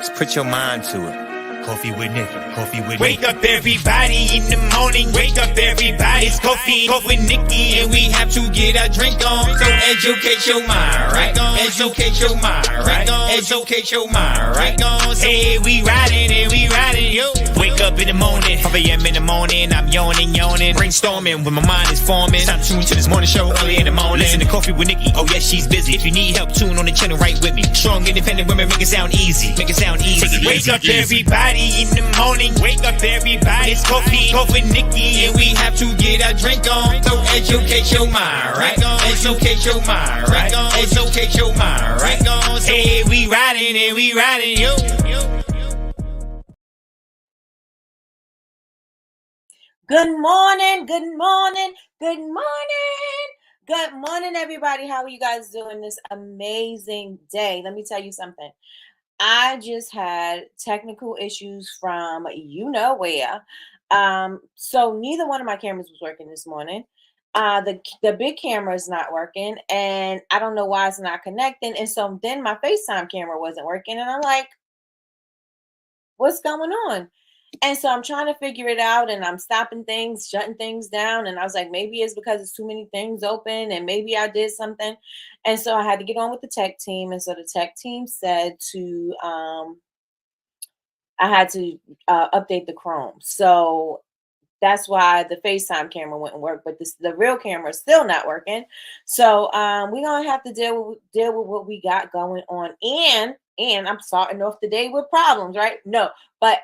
Just put your mind to it. Coffee with Nikkie. Coffee with Wake Nikkie. up everybody in the morning. Wake up everybody. It's coffee with Nikkie, and we have to get our drink on. So educate your mind, right? Educate your mind, right? Educate your mind, right? Hey, we riding, yo. Wake up in the morning, 5 a.m. in the morning. I'm yawning, brainstorming when my mind is forming. Stop tuning to this morning show early in the morning. Listen to Coffee with Nikkie. Oh yes, she's busy. If you need help, tune on the channel right with me. Strong, independent women make it sound easy. Make it sound easy. Wake up everybody in the morning. Wake up everybody. It's coffee with Nikkie, and we have to get our drink on. So educate your mind, right? Educate your mind, right? Educate your mind, right? Hey, we riding, yo. Good morning, good morning, good morning. Good morning, everybody. How are you guys doing this amazing day? Let me tell you something. I just had technical issues from you know where. So neither one of my cameras was working this morning. The big camera is not working, and I don't know why it's not connecting. And so then my FaceTime camera wasn't working, and I'm like, what's going on? And so I'm trying to figure it out, and I'm stopping things, shutting things down. And I was like, maybe it's because it's too many things open, and maybe I did something. And so I had to get on with the tech team. And so the tech team said I had to update the Chrome. So that's why the FaceTime camera wouldn't work, but the real camera is still not working. So we're gonna have to deal with what we got going on. And I'm starting off the day with problems, right? No, but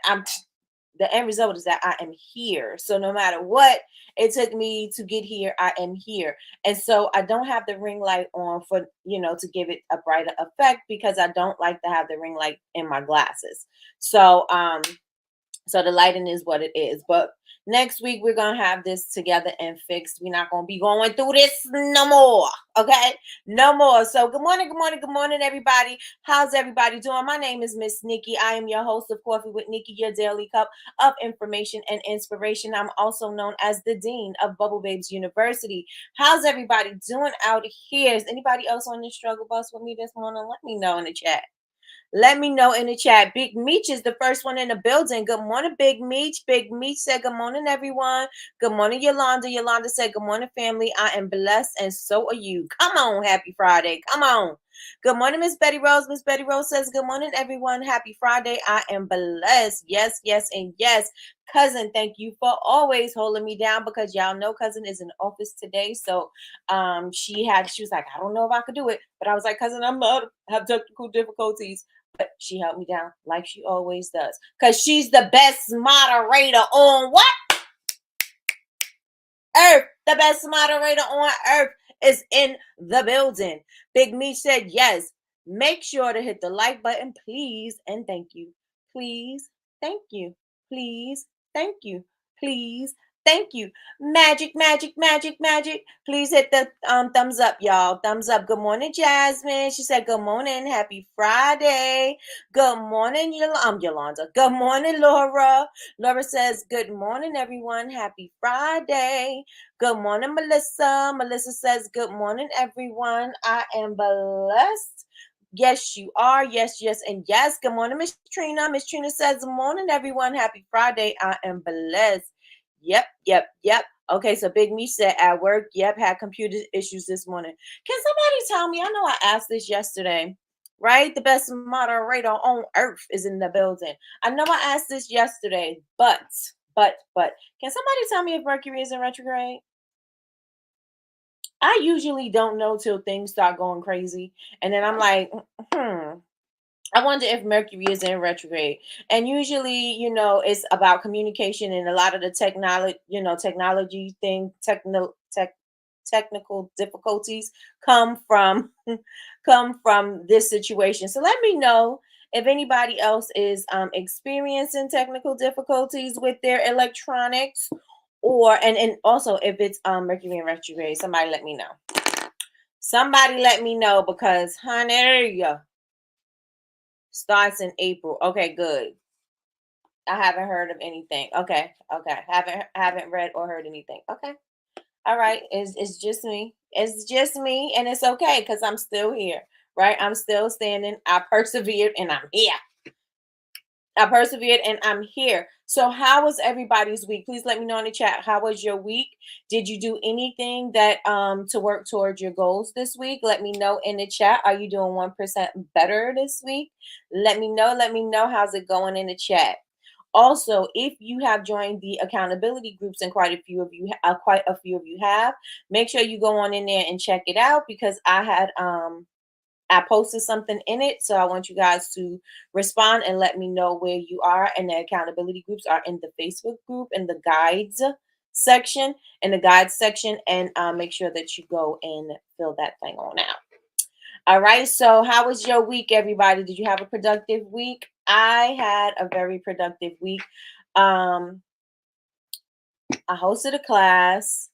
the end result is that I am here. So no matter what it took me to get here, I am here. And so I don't have the ring light on for, to give it a brighter effect, because I don't like to have the ring light in my glasses. So, so the lighting is what it is. But next week, we're going to have this together and fixed. We're not going to be going through this no more. Okay? No more. So good morning, everybody. How's everybody doing? My name is Miss Nikkie. I am your host of Coffee with Nikkie, your daily cup of information and inspiration. I'm also known as the Dean of Bubble Babes University. How's everybody doing out here? Is anybody else on the struggle bus with me this morning? Let me know in the chat. Let me know in the chat. Big Meech is the first one in the building. Good morning, Big Meech. Big Meech said, good morning, everyone. Good morning, Yolanda. Yolanda said, good morning, family. I am blessed, and so are you. Come on, happy Friday. Come on. Good morning, Miss Betty Rose. Miss Betty Rose says, good morning, everyone. Happy Friday. I am blessed. Yes, and yes. Cousin, thank you for always holding me down, because y'all know Cousin is in office today. So she was like, I don't know if I could do it. But I was like, Cousin, I'm not have technical difficulties. But she held me down like she always does, because she's the best moderator on what? Earth. The best moderator on earth is in the building. Big Me said yes. Make sure to hit the like button, please, and thank you. Please, thank you. Please, thank you. Please, thank you. Magic. Please hit the thumbs up, y'all. Thumbs up. Good morning, Jasmine. She said, good morning. Happy Friday. Good morning, Yolanda. Good morning, Laura. Laura says, good morning, everyone. Happy Friday. Good morning, Melissa. Melissa says, good morning, everyone. I am blessed. Yes, you are. Yes, and yes. Good morning, Miss Trina. Miss Trina says, good morning, everyone. Happy Friday. I am blessed. Yep. Okay, so Big Me said at work, yep, had computer issues this morning. Can somebody tell me? I know I asked this yesterday, right? The best moderator on earth is in the building. I know I asked this yesterday, but can somebody tell me if Mercury is in retrograde? I usually don't know till things start going crazy. And then I'm like, I wonder if Mercury is in retrograde. And usually, it's about communication, and a lot of the technology thing, technical difficulties come from this situation. So let me know if anybody else is experiencing technical difficulties with their electronics, and also if it's Mercury in retrograde. Somebody let me know, because honey, starts in April. Okay, good. I haven't heard of anything. Okay. Haven't read or heard anything. Okay. All right. It's just me. It's just me, and it's okay, because I'm still here, right? I'm still standing. I persevered, and I'm here. I persevered and I'm here. So how was everybody's week? Please let me know in the chat. How was your week? Did you do anything that to work towards your goals this week? Let me know in the chat. Are you doing 1% better this week? Let me know. Let me know how's it going in the chat. Also, if you have joined the accountability groups, and quite a few of you have, make sure you go on in there and check it out, because I posted something in it. So I want you guys to respond and let me know where you are. And the accountability groups are in the Facebook group in the guides section, and make sure that you go and fill that thing on out. All right. So how was your week, everybody? Did you have a productive week? I had a very productive week. I hosted a class.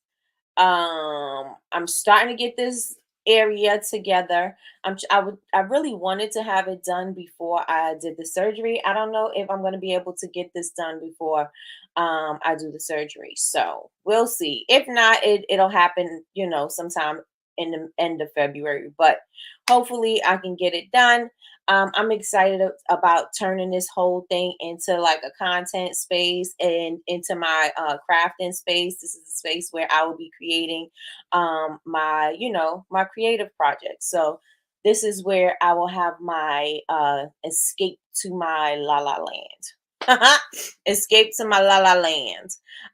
I'm starting to get this area together. I really wanted to have it done before I did the surgery. I don't know if I'm going to be able to get this done before I do the surgery. So we'll see. If not, it'll happen, sometime in the end of February. But hopefully I can get it done. I'm excited about turning this whole thing into like a content space and into my crafting space. This is a space where I will be creating my creative projects. So this is where I will have my escape to my la la land. Escape to my la la land.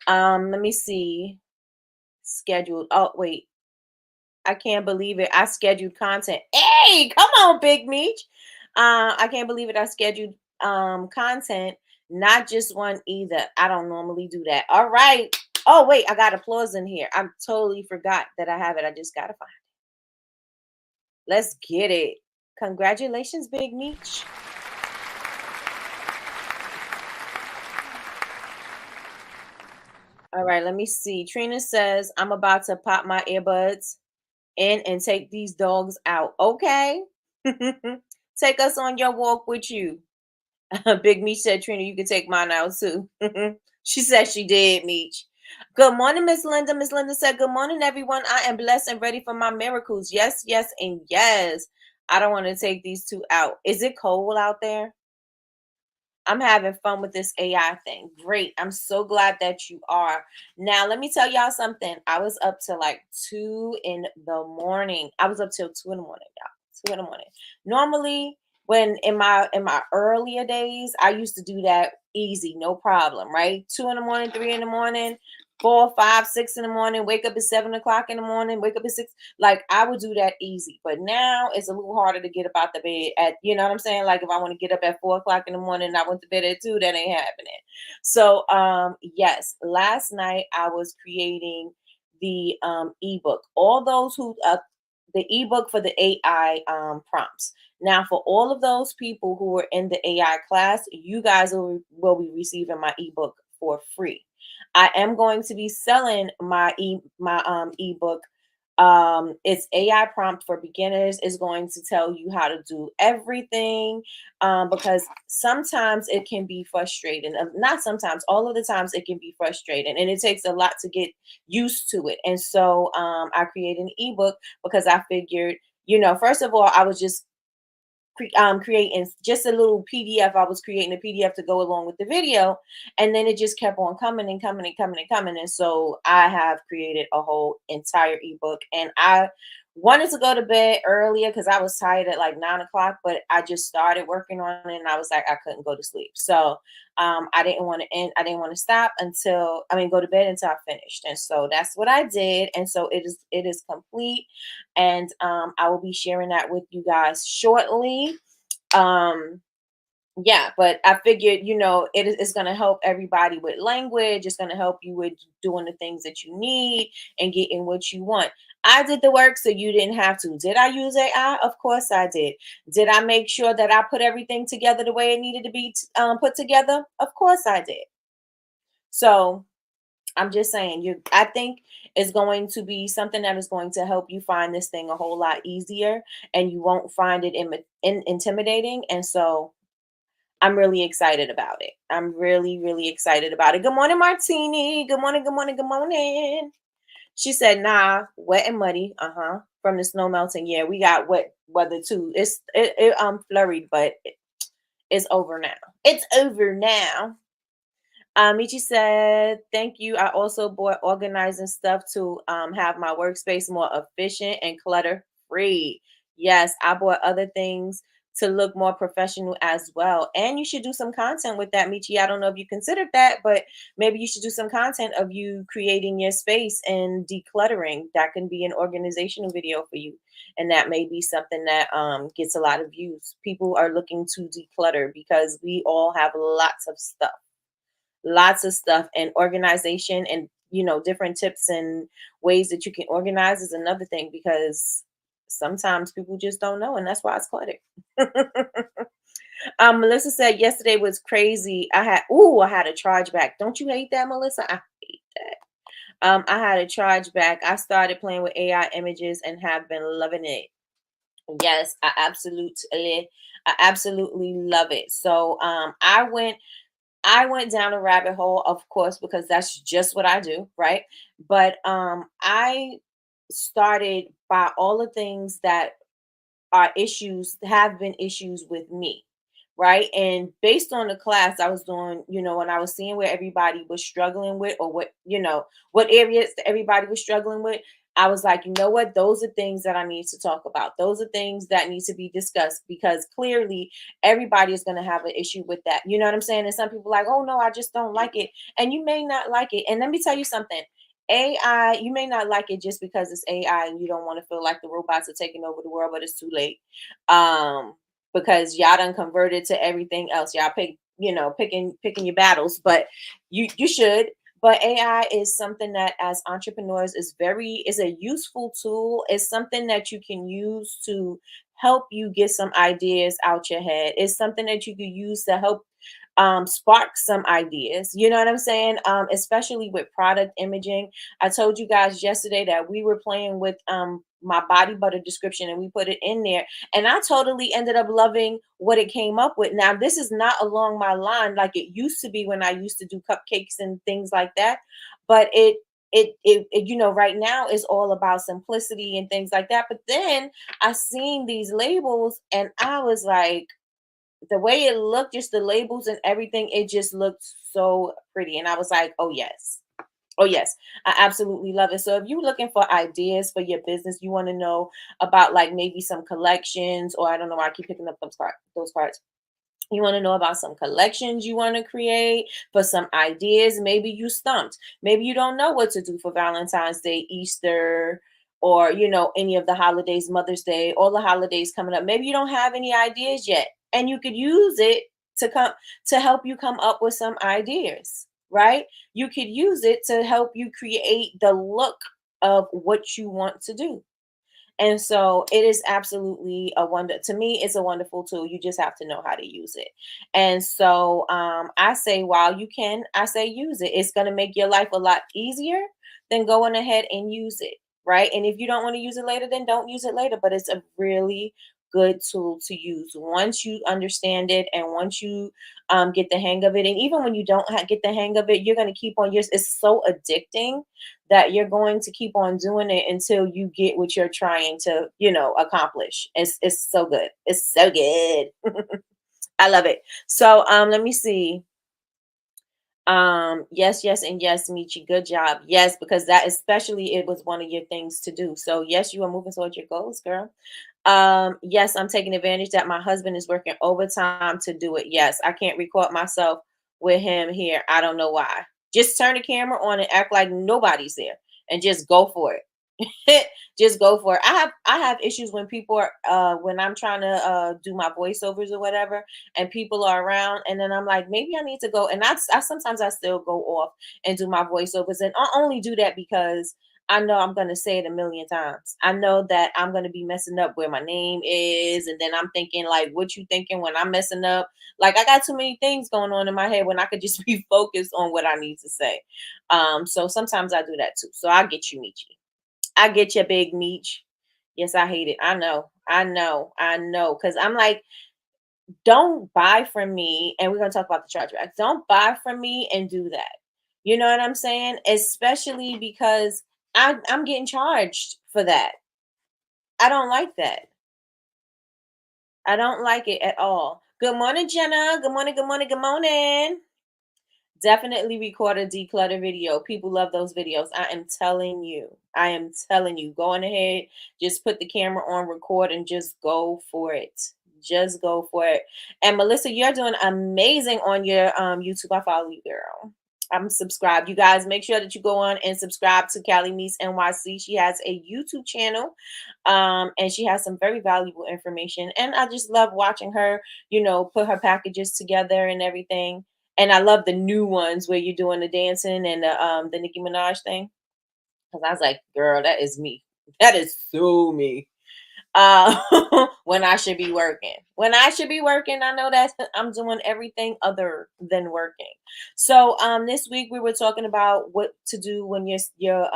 Let me see. Scheduled. Oh, wait. I can't believe it. I scheduled content. Hey, come on, Big Meech. I can't believe it. I scheduled content, not just one either. I don't normally do that. All right. Oh, wait, I got applause in here. I totally forgot that I have it. I just gotta find it. Let's get it. Congratulations, Big Meech. All right, let me see. Trina says, I'm about to pop my earbuds in and take these dogs out. Okay. Take us on your walk with you. Big Meech said, Trina, you can take mine out too. She said she did, Meech. Good morning, Miss Linda. Miss Linda said, good morning, everyone. I am blessed and ready for my miracles. Yes, yes, and yes. I don't want to take these two out. Is it cold out there? I'm having fun with this AI thing. Great. I'm so glad that you are. Now, let me tell y'all something. I was up till like 2 in the morning. I was up till 2 in the morning, y'all. 2 in the morning. Normally, when in my earlier days, I used to do that easy, no problem, right? 2 in the morning, 3 in the morning, 4, 5, 6 in the morning, wake up at 7 o'clock in the morning, wake up at 6. Like I would do that easy. But now it's a little harder to get up out the bed at, you know what I'm saying? Like if I want to get up at 4 o'clock in the morning and I went to bed at 2, that ain't happening. So yes, last night I was creating the ebook. All those who the ebook for the AI prompts. Now, for all of those people who are in the AI class, you guys will be receiving my ebook for free. I am going to be selling my ebook. It's AI prompt for beginners. Is going to tell you how to do everything, because sometimes it can be frustrating. Not sometimes, all of the times it can be frustrating, and it takes a lot to get used to it. And so I created an ebook because I figured, first of all, I was just creating just a little PDF. I was creating a PDF to go along with the video, and then it just kept on coming and coming and coming and coming. And so I have created a whole entire ebook, and I wanted to go to bed earlier because I was tired at like 9 o'clock, but I just started working on it and I was like, I couldn't go to sleep. So I didn't want to stop go to bed until I finished. And so that's what I did. And so it is complete. And I will be sharing that with you guys shortly. Yeah, but I figured, it's going to help everybody with language. It's going to help you with doing the things that you need and getting what you want. I did the work so you didn't have to. Did I use AI? Of course I did. Did I make sure that I put everything together the way it needed to be put together? Of course I did. So I'm just saying, I think it's going to be something that is going to help you find this thing a whole lot easier, and you won't find it intimidating. And so I'm really excited about it. I'm really, really excited about it. Good morning, Martini. Good morning, good morning, good morning. She said, nah, wet and muddy. From the snow melting. Yeah, we got wet weather too. It flurried, but It's over now. It's over now. Michi said, "Thank you. I also bought organizing stuff to have my workspace more efficient and clutter free. Yes, I bought other things to look more professional as well. And you should do some content with that, Michi. I don't know if you considered that, but maybe you should do some content of you creating your space and decluttering. That can be an organizational video for you, and that may be something that gets a lot of views. People are looking to declutter because we all have lots of stuff, and organization and different tips and ways that you can organize is another thing, because sometimes people just don't know, and that's why it's cluttered. Melissa said yesterday was crazy. I had a chargeback. Don't you hate that, Melissa? I hate that. I had a chargeback. I started playing with AI images and have been loving it. Yes, I absolutely love it. So I went down a rabbit hole, of course, because that's just what I do, right? But I started by all the things that are issues, have been issues with me, right? And based on the class I was doing, when I was seeing where everybody was struggling with, or what areas that everybody was struggling with, I was like, you know what? Those are things that I need to talk about. Those are things that need to be discussed, because clearly everybody is going to have an issue with that. You know what I'm saying? And some people like, oh no, I just don't like it. And you may not like it. And let me tell you something. AI, you may not like it just because it's AI and you don't want to feel like the robots are taking over the world, but it's too late. Um, because y'all done converted to everything else. Y'all picking your battles, but you should. But AI is something that as entrepreneurs is a useful tool. It's something that you can use to help you get some ideas out your head. It's something that you could use to help spark some ideas. You know what I'm saying? Especially with product imaging. I told you guys yesterday that we were playing with my body butter description, and we put it in there, and I totally ended up loving what it came up with. Now, this is not along my line like it used to be when I used to do cupcakes and things like that, but right now is all about simplicity and things like that. But then I seen these labels, and I was like, the way it looked, just the labels and everything, it just looked so pretty. And I was like, oh yes. Oh yes, I absolutely love it. So if you're looking for ideas for your business, you want to know about like maybe some collections, or I don't know why I keep picking up those cards. You want to know about some collections you want to create, for some ideas. Maybe you stumped. Maybe you don't know what to do for Valentine's Day, Easter, or any of the holidays, Mother's Day, all the holidays coming up. Maybe you don't have any ideas yet, and you could use it to help you come up with some ideas, right? You could use it to help you create the look of what you want to do. And so it is absolutely a wonder. To me, it's a wonderful tool. You just have to know how to use it. And so I say, while you can, I say use it. It's going to make your life a lot easier than going ahead and use it. Right. And if you don't want to use it later, then don't use it later. But it's a really good tool to use once you understand it, and once you get the hang of it. And even when you don't get the hang of it, you're going to keep on. It's so addicting that you're going to keep on doing it until you get what you're trying to, accomplish. It's so good. It's so good. I love it. So let me see. Yes, yes, and yes, Michi. Good job. Yes, because that especially it was one of your things to do. So yes, you are moving towards your goals, girl. Yes, I'm taking advantage that my husband is working overtime to do it. Yes, I can't record myself with him here. I don't know why. Just turn the camera on and act like nobody's there, and just go for it. Just go for it. I have issues when people are when I'm trying to do my voiceovers or whatever, and people are around, and then I'm like, maybe I need to go. And I sometimes I still go off and do my voiceovers, and I only do that because I know I'm going to say it a million times. I know that I'm going to be messing up where my name is, and then I'm thinking like, what you thinking when I'm messing up? Like, I got too many things going on in my head when I could just be focused on what I need to say. So sometimes I do that too. So I get you, Michi. I get your big meat. Yes, I hate it. I know. Because I'm like, don't buy from me. And we're going to talk about the chargeback. Don't buy from me and do that. You know what I'm saying? Especially because I'm getting charged for that. I don't like that. I don't like it at all. Good morning, Jenna. Good morning, good morning, good morning. Definitely record a declutter video. People love those videos. I am telling you. I am telling you. Go on ahead, just put the camera on, record, and just go for it. Just go for it. And Melissa, you're doing amazing on your YouTube. I follow you, girl. I'm subscribed. You guys make sure that you go on and subscribe to Callie Meets NYC. She has a YouTube channel, and she has some very valuable information. And I just love watching her, put her packages together and everything. And I love the new ones where you're doing the dancing and the Nicki Minaj thing. Because I was like, girl, that is me. That is so me. uh when I should be working. When I should be working, I know that I'm doing everything other than working. So this week we were talking about what to do when you're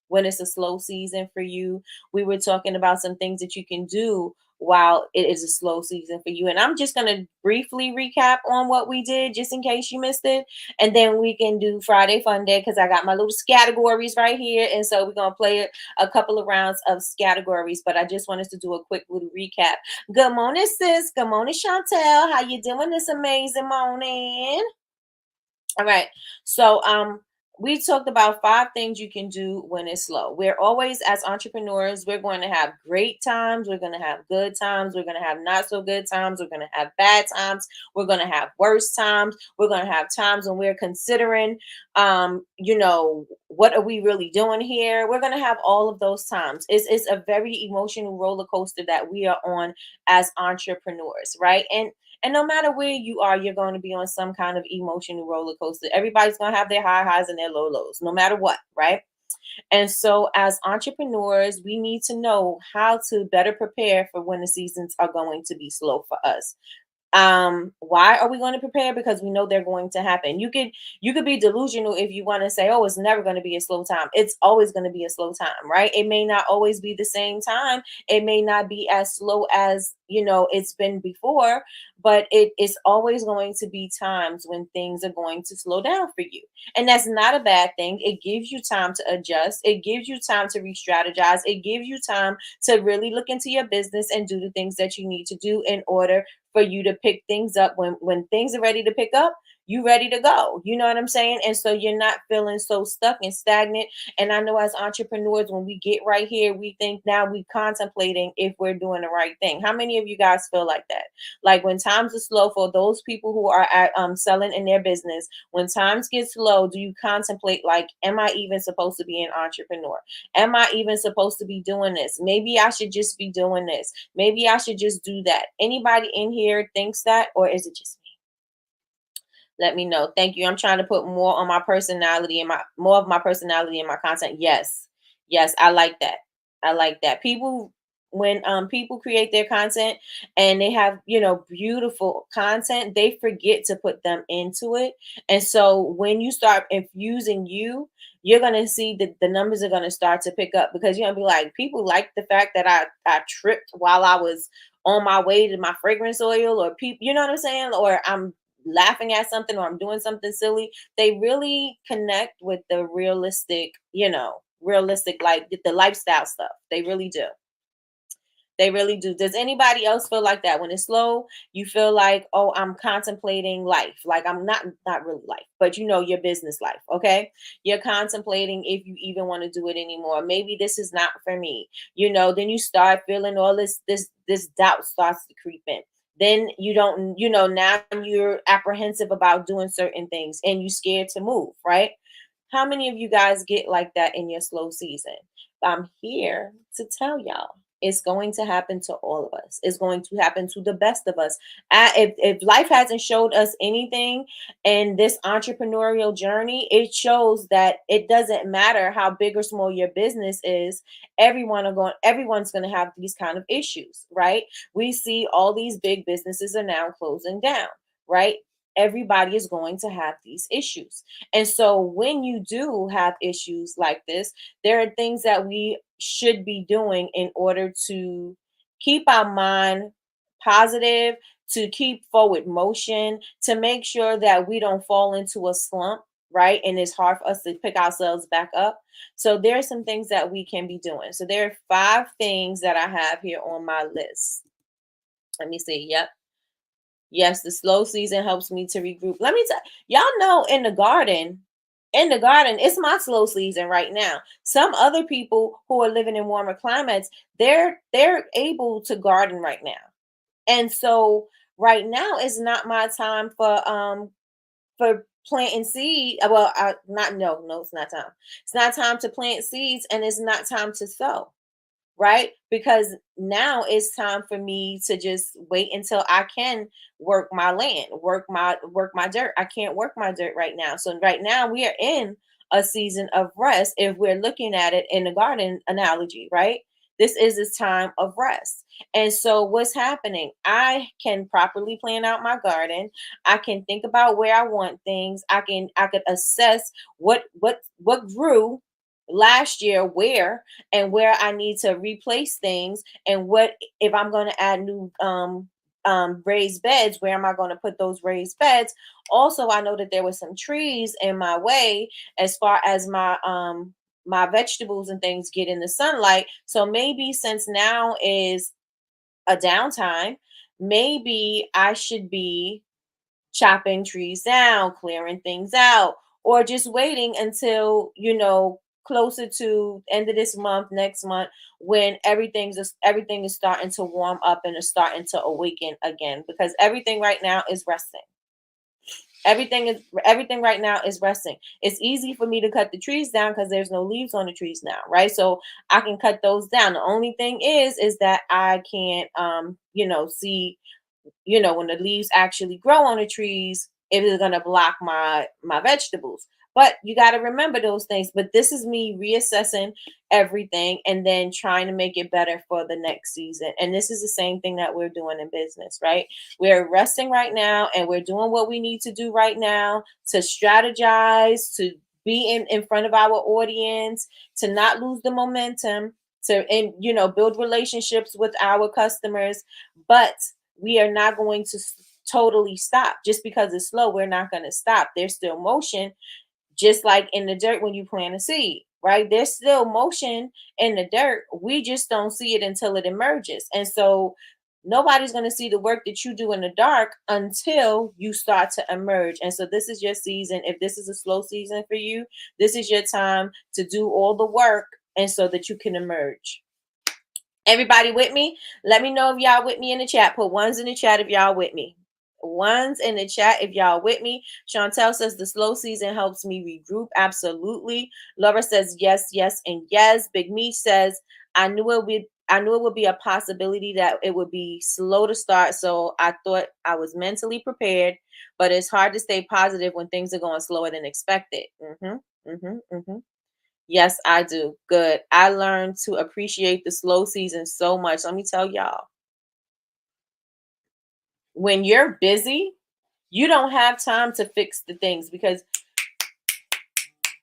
when it's a slow season for you. We were talking about some things that you can do while it is a slow season for you. And I'm just going to briefly recap on what we did just in case you missed it. And then we can do Friday Fun Day because I got my little categories right here. And so we're going to play a couple of rounds of categories, but I just wanted to do a quick little recap. Good morning, sis. Good morning, Chantel. How you doing this amazing morning? All right. So we talked about 5 things you can do when it's slow. We're always, as entrepreneurs, we're going to have great times. We're going to have good times. We're going to have not so good times. We're going to have bad times. We're going to have worse times. We're going to have times when we're considering, what are we really doing here? We're going to have all of those times. It's a very emotional roller coaster that we are on as entrepreneurs, right? And no matter where you are, you're going to be on some kind of emotional roller coaster. Everybody's going to have their high highs and their low lows, no matter what, right? And so as entrepreneurs, we need to know how to better prepare for when the seasons are going to be slow for us. Why are we going to prepare? Because we know they're going to happen. You could be delusional if you want to say, oh, it's never going to be a slow time. It's always going to be a slow time, right? It may not always be the same time. It may not be as slow as it's been before, but it is always going to be times when things are going to slow down for you. And that's not a bad thing. It gives you time to adjust. It gives you time to re-strategize. It gives you time to really look into your business and do the things that you need to do in order for you to pick things up when things are ready to pick up. You ready to go. You know what I'm saying? And so you're not feeling so stuck and stagnant. And I know as entrepreneurs, when we get right here, we think now we contemplating if we're doing the right thing. How many of you guys feel like that? Like when times are slow for those people who are at selling in their business, when times get slow, do you contemplate like, am I even supposed to be an entrepreneur? Am I even supposed to be doing this? Maybe I should just be doing this. Maybe I should just do that. Anybody in here thinks that, or is it just me? Let me know. Thank you. I'm trying to put more on my personality and more of my personality in my content. Yes. Yes, I like that. I like that. When people create their content and they have, beautiful content, they forget to put them into it. And so when you start infusing you're going to see that the numbers are going to start to pick up, because you're going to be like, people like the fact that I tripped while I was on my way to my fragrance oil, or people, you know what I'm saying? Or I'm laughing at something, or I'm doing something silly. They really connect with the realistic, like the lifestyle stuff. They really do. They really do. Does anybody else feel like that? When it's slow, you feel like, oh, I'm contemplating life. Like I'm not really life, but your business life. Okay. You're contemplating if you even want to do it anymore. Maybe this is not for me. Then you start feeling all this doubt starts to creep in. Then you don't, now you're apprehensive about doing certain things and you're scared to move, right? How many of you guys get like that in your slow season? I'm here to tell y'all it's going to happen to all of us. It's going to happen to the best of us. If life hasn't showed us anything in this entrepreneurial journey, it shows that it doesn't matter how big or small your business is. Everyone's going to have these kind of issues, right? We see all these big businesses are now closing down, right? Everybody is going to have these issues. And so when you do have issues like this, there are things that we should be doing in order to keep our mind positive, to keep forward motion, to make sure that we don't fall into a slump, right? And it's hard for us to pick ourselves back up. So there are some things that we can be doing. So there are 5 things that I have here on my list. Let me see. Yep. Yes, the slow season helps me to regroup. Let me tell y'all know in the garden, it's my slow season right now. Some other people who are living in warmer climates, they're able to garden right now. And so right now is not my time for planting seed. Well, not no, it's not time. It's not time to plant seeds and it's not time to sow, right? Because now it's time for me to just wait until I can work my land, work my dirt. I can't work my dirt right now. So right now we are in a season of rest if we're looking at it in the garden analogy, right? This is a time of rest. And so what's happening? I can properly plan out my garden. I can think about where I want things. I could assess what grew last year where and where I need to replace things and what if I'm going to add new raised beds, where am I going to put those raised beds? Also, I know that there were some trees in my way as far as my vegetables and things get in the sunlight. So maybe since now is a downtime, maybe I should be chopping trees down, clearing things out, or just waiting until, closer to end of this month, next month, when everything is starting to warm up and is starting to awaken again. Because everything right now is resting. Everything right now is resting. It's easy for me to cut the trees down because there's no leaves on the trees now, right? So I can cut those down. The only thing is that I can't see when the leaves actually grow on the trees, it is going to block my vegetables. But you got to remember those things. But this is me reassessing everything and then trying to make it better for the next season. And this is the same thing that we're doing in business, right? We're resting right now and we're doing what we need to do right now to strategize, to be in front of our audience, to not lose the momentum, build relationships with our customers. But we are not going to totally stop just because it's slow. We're not going to stop. There's still motion, just like in the dirt when you plant a seed, right? There's still motion in the dirt. We just don't see it until it emerges. And so nobody's going to see the work that you do in the dark until you start to emerge. And so this is your season. If this is a slow season for you, this is your time to do all the work and so that you can emerge. Everybody with me? Let me know if y'all with me in the chat. Put ones in the chat if y'all with me. Ones in the chat if y'all with me. Chantel says the slow season helps me regroup. Absolutely. Laura says yes, yes, and yes. Big Me says I knew it would be a possibility that it would be slow to start, so I thought I was mentally prepared, but it's hard to stay positive when things are going slower than expected. Yes, I do. Good. I learned to appreciate the slow season so much. Let me tell y'all, when you're busy, you don't have time to fix the things because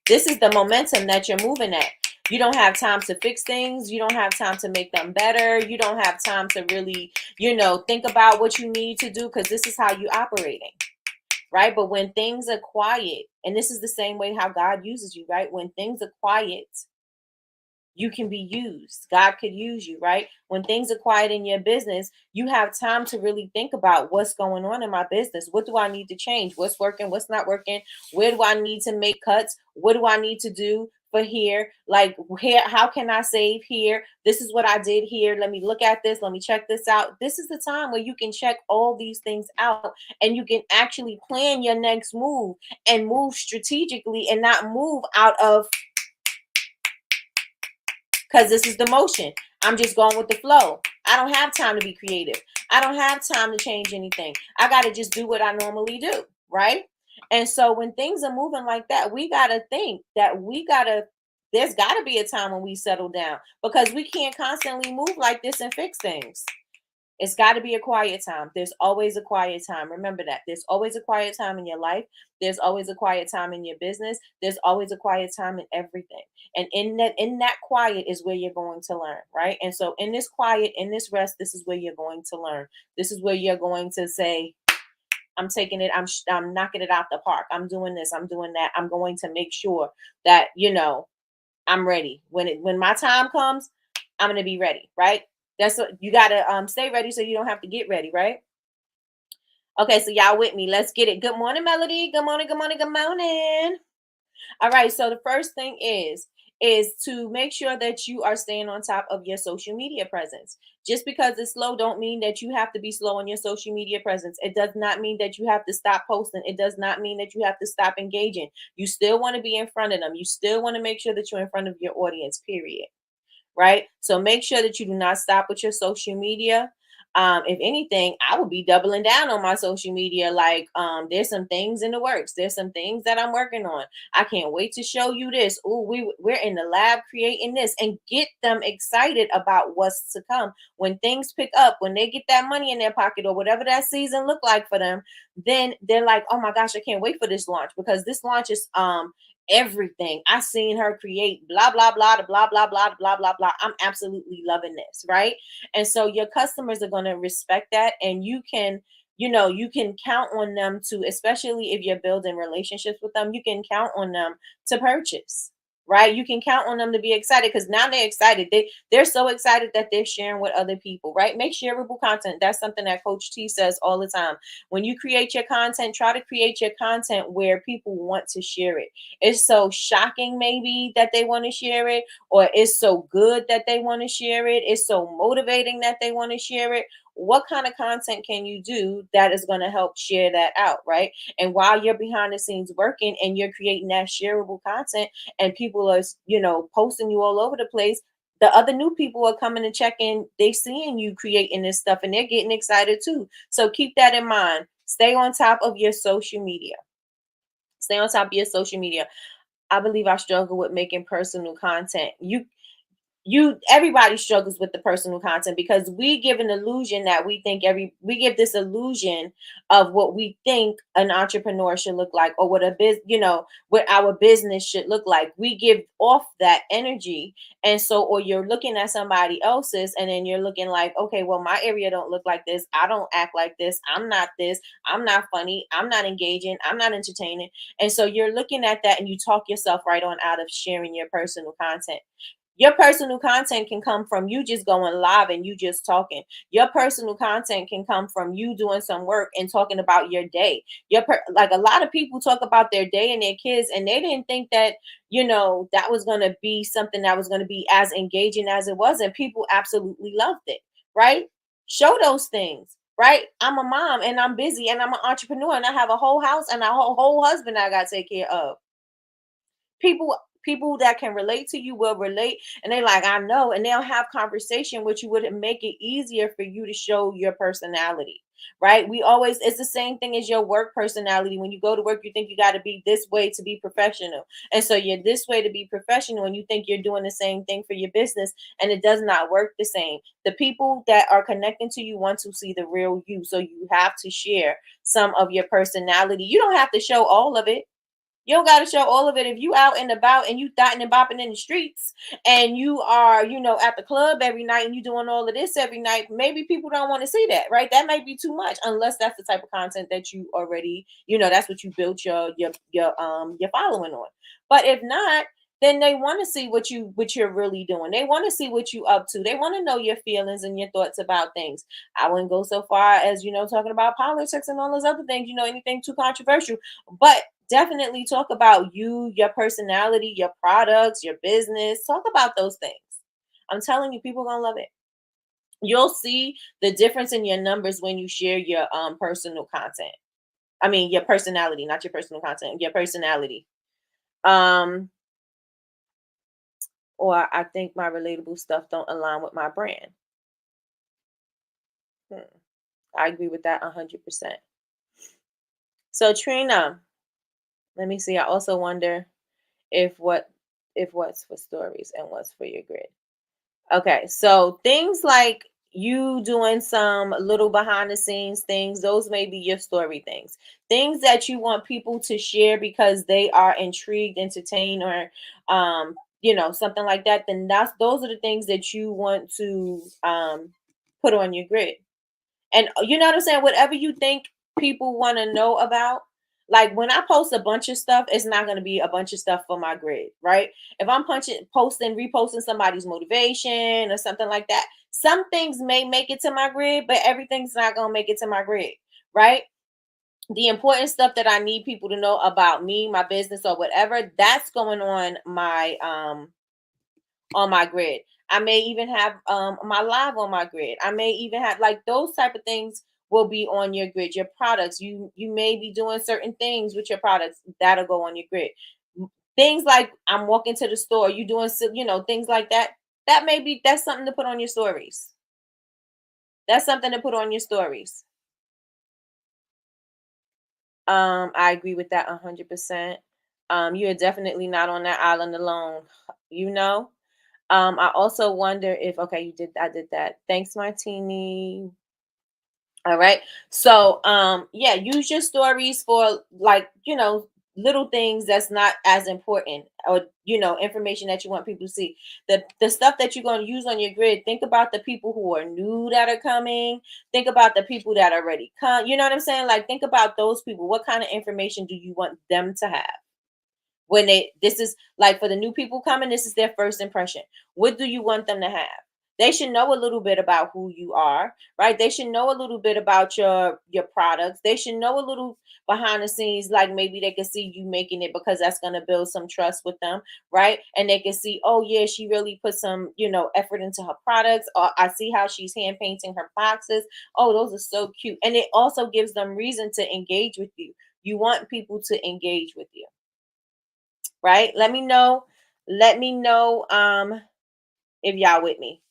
this is the momentum that you're moving at. You don't have time to fix things. You don't have time to make them better. You don't have time to really, think about what you need to do because this is how you're operating. Right? But when things are quiet, and this is the same way how God uses you, right? When things are quiet, you can be used. God could use you, right? When things are quiet in your business, you have time to really think about what's going on in my business. What do I need to change? What's working? What's not working? Where do I need to make cuts? What do I need to do for here? Like here, how can I save here? This is what I did here. Let me look at this. Let me check this out. This is the time where you can check all these things out and you can actually plan your next move and move strategically and not move out of because this is the motion. I'm just going with the flow. I don't have time to be creative. I don't have time to change anything. I got to just do what I normally do, right? And so when things are moving like that, we got to think that there's got to be a time when we settle down because we can't constantly move like this and fix things. It's got to be a quiet time. There's always a quiet time. Remember that. There's always a quiet time in your life. There's always a quiet time in your business. There's always a quiet time in everything. And in that quiet is where you're going to learn, right? And so in this quiet, in this rest, this is where you're going to learn. This is where you're going to say, I'm taking it. I'm knocking it out the park. I'm doing this. I'm doing that. I'm going to make sure that, I'm ready. When my time comes, I'm going to be ready, right? That's what you got to stay ready so you don't have to get ready, right? Okay, so y'all with me. Let's get it. Good morning, Melody. Good morning, good morning, good morning. All right, so the first thing is to make sure that you are staying on top of your social media presence. Just because it's slow don't mean that you have to be slow on your social media presence. It does not mean that you have to stop posting. It does not mean that you have to stop engaging. You still want to be in front of them. You still want to make sure that you're in front of your audience, period. Right? So make sure that you do not stop with your social media. If anything, I would be doubling down on my social media. Like, there's some things in the works. There's some things that I'm working on. I can't wait to show you this. Oh, we're in the lab creating this, and get them excited about what's to come. When things pick up, when they get that money in their pocket or whatever that season look like for them, then they're like, oh my gosh, I can't wait for this launch, because this launch is everything. I seen her create blah blah blah blah blah blah blah blah blah. I'm absolutely loving this, right? And so your customers are going to respect that, and you can, you can count on them to, especially if you're building relationships with them, you can count on them to purchase. Right, you can count on them to be excited, because now they're excited. They're so excited that they're sharing with other people. Right, make shareable content. That's something that Coach T says all the time. When you create your content, try to create your content where people want to share it. It's so shocking maybe that they want to share it, or it's so good that they want to share it, it's so motivating that they want to share it. What kind of content can you do that is going to help share that out, right? And while you're behind the scenes working and you're creating that shareable content, and people are, posting you all over the place, the other new people are coming to check in. They seeing you creating this stuff, and they're getting excited too. So keep that in mind. Stay on top of your social media. Stay on top of your social media. I believe I struggle with making personal content. Everybody struggles with the personal content, because we give an illusion that we give this illusion of what we think an entrepreneur should look like, or what our business should look like. We give off that energy. And so, or you're looking at somebody else's, and then you're looking like, okay, well, my area don't look like this, I don't act like this, I'm not this, I'm not funny, I'm not engaging, I'm not entertaining. And so you're looking at that, and you talk yourself right on out of sharing your personal content. Your personal content can come from you just going live and you just talking. Your personal content can come from you doing some work and talking about your day. Like, a lot of people talk about their day and their kids, and they didn't think that, that was going to be something that was going to be as engaging as it was, and people absolutely loved it, right? Show those things. Right? I'm a mom and I'm busy and I'm an entrepreneur and I have a whole house and a whole husband I got to take care of. People that can relate to you will relate, and they like, I know, and they'll have conversation with you, would make it easier for you to show your personality. Right? It's the same thing as your work personality. When you go to work, you think you got to be this way to be professional, and so you're this way to be professional, and you think you're doing the same thing for your business, and it does not work the same. The people that are connecting to you want to see the real you, so you have to share some of your personality. You don't have to show all of it. You don't got to show all of it. If you out and about and you thotting and bopping in the streets, and you are, at the club every night, and you doing all of this every night, maybe people don't want to see that, right? That might be too much, unless that's the type of content that you already, that's what you built your following on. But if not, then they want to see what you're really doing. They want to see what you up to. They want to know your feelings and your thoughts about things. I wouldn't go so far as, talking about politics and all those other things, anything too controversial, but definitely talk about you, your personality, your products, your business. Talk about those things. I'm telling you, people are gonna love it. You'll see the difference in your numbers when you share your personal content. I mean, your personality, not your personal content, your personality. Or I think my relatable stuff don't align with my brand. I agree with that 100%. So Trina, let me see. I also wonder if what's for stories and what's for your grid. Okay, so things like you doing some little behind the scenes things, those may be your story things. Things that you want people to share because they are intrigued, entertained, or something like that, then those are the things that you want to put on your grid. And you know what I'm saying? Whatever you think people want to know about. Like, when I post a bunch of stuff, it's not going to be a bunch of stuff for my grid, right? If I'm reposting somebody's motivation or something like that, some things may make it to my grid, but everything's not going to make it to my grid, right? The important stuff that I need people to know about me, my business, or whatever, that's going on my grid. I may even have my live on my grid. I may even have like those type of things will be on your grid. Your products, you may be doing certain things with your products that'll go on your grid. Things like I'm walking to the store, you doing things like that. That's something to put on your stories. That's something to put on your stories. I agree with that 100%. You are definitely not on that island alone. You know. I also wonder if okay, I did that. Thanks, Martini. All right. So yeah, use your stories for like, little things that's not as important or information that you want people to see. The stuff that you're going to use on your grid, think about the people who are new that are coming. Think about the people that already come. You know what I'm saying? Like think about those people. What kind of information do you want them to have? When this is like for the new people coming, this is their first impression. What do you want them to have? They should know a little bit about who you are, right? They should know a little bit about your products. They should know a little behind the scenes, like maybe they can see you making it because that's going to build some trust with them, right? And they can see, oh yeah, she really put some effort into her products, or I see how she's hand painting her boxes. Oh, those are so cute. And it also gives them reason to engage with you. You want people to engage with you, right? Let me know if y'all with me.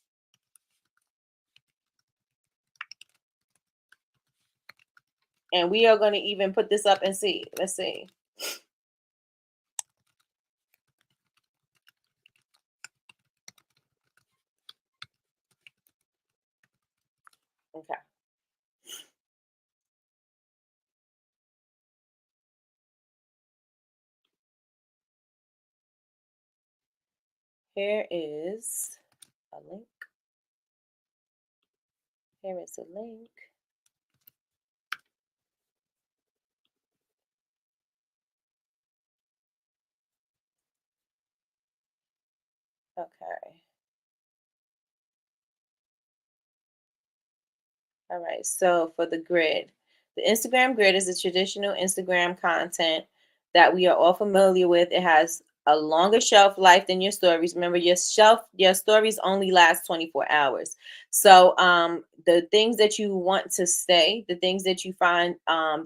And we are going to even put this up and see. Let's see. Okay. Here is a link. Here is a link. Okay. All right. So for the grid, the Instagram grid is a traditional Instagram content that we are all familiar with. It has a longer shelf life than your stories. Remember, your stories only last 24 hours. So the things that you want to stay, the things that you find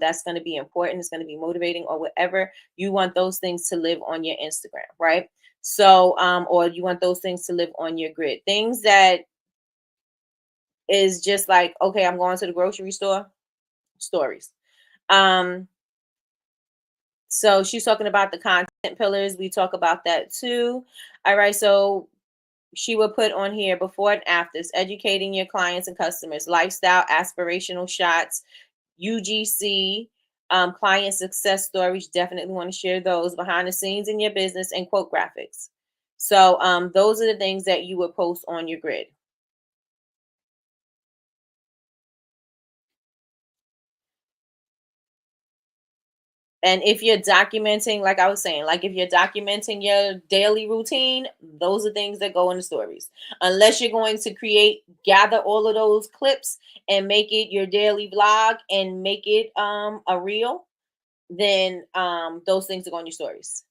that's going to be important, it's going to be motivating or whatever, you want those things to live on your Instagram, right? So or you want those things to live on your grid. Things that is just like, okay, I'm going to the grocery store, stories. Um, so she's talking about the content pillars. We talk about that too. All right. So she would put on here before and afters, educating your clients and customers, lifestyle, aspirational shots, UGC, client success stories. Definitely want to share those behind the scenes in your business and quote graphics. So those are the things that you would post on your grid. And if you're documenting, like I was saying, like if you're documenting your daily routine, those are things that go in the stories. Unless you're going to gather all of those clips and make it your daily vlog and make it a reel, then those things are going your stories.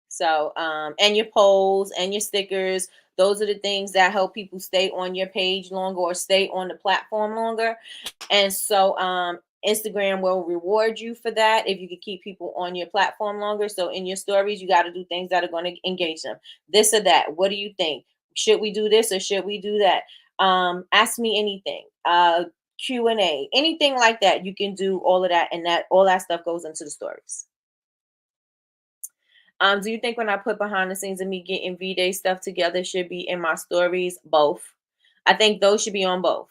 So, and your polls and your stickers, those are the things that help people stay on your page longer or stay on the platform longer. And so, Instagram will reward you for that if you can keep people on your platform longer. So, in your stories, you got to do things that are going to engage them. This or that. What do you think? Should we do this or should we do that? Ask me anything. Q&A, anything like that. You can do all of that, and that all that stuff goes into the stories. Do you think when I put behind the scenes of me getting V-Day stuff together should be in my stories? Both. I think those should be on both.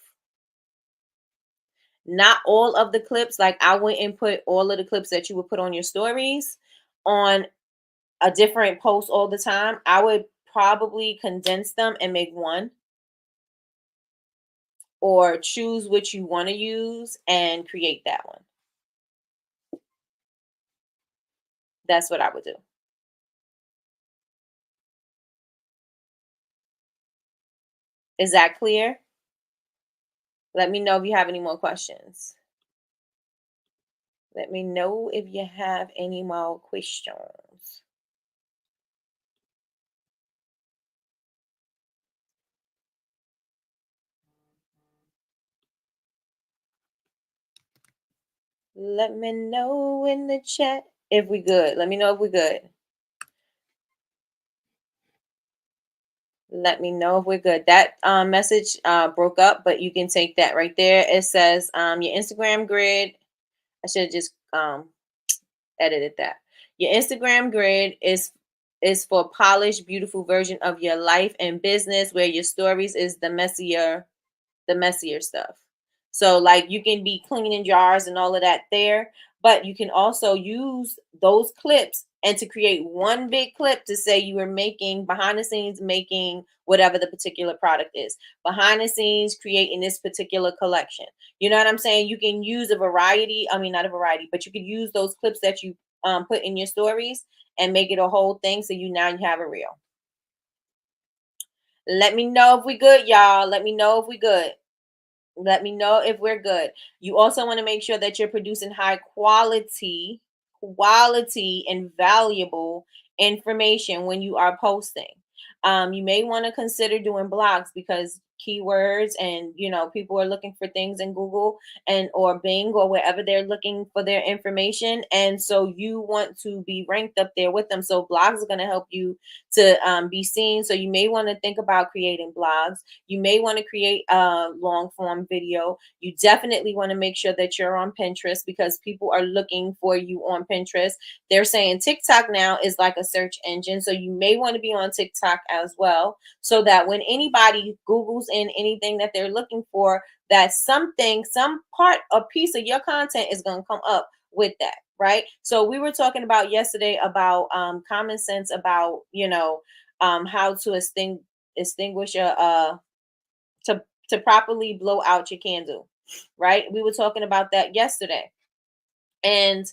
Not all of the clips. Like I wouldn't put all of the clips that you would put on your stories on a different post all the time. I would probably condense them and make one, or choose which you want to use and create that one. That's what I would do. Is that clear? Let me know if you have any more questions. Let me know if you have any more questions. Let me know in the chat if we good. Let me know if we good. Let me know if we're good. That message broke up, but you can take that right there. It says your Instagram grid. I should have just edited that. Your Instagram grid is for polished, beautiful version of your life and business, where your stories is the messier stuff. So like you can be cleaning jars and all of that there, but you can also use those clips and to create one big clip to say you were making behind the scenes making whatever the particular product is. Behind the scenes creating this particular collection. You know what I'm saying? You can use a variety, I mean not a variety, but you could use those clips that you put in your stories and make it a whole thing so you have a reel. Let me know if we good, y'all. Let me know if we good. Let me know if we're good. You also want to make sure that you're producing high quality and valuable information when you are posting. You may want to consider doing blogs because keywords and people are looking for things in Google and or Bing or wherever they're looking for their information, and so you want to be ranked up there with them. So blogs are going to help you to be seen. So you may want to think about creating blogs. You may want to create a long form video. You definitely want to make sure that you're on Pinterest because people are looking for you on Pinterest. They're saying TikTok now is like a search engine. So you may want to be on TikTok as well, so that when anybody Googles in anything that they're looking for, that something, some part, a piece of your content is going to come up with that. Right. So we were talking about yesterday about common sense about, how to extinguish to properly blow out your candle. Right. We were talking about that yesterday. And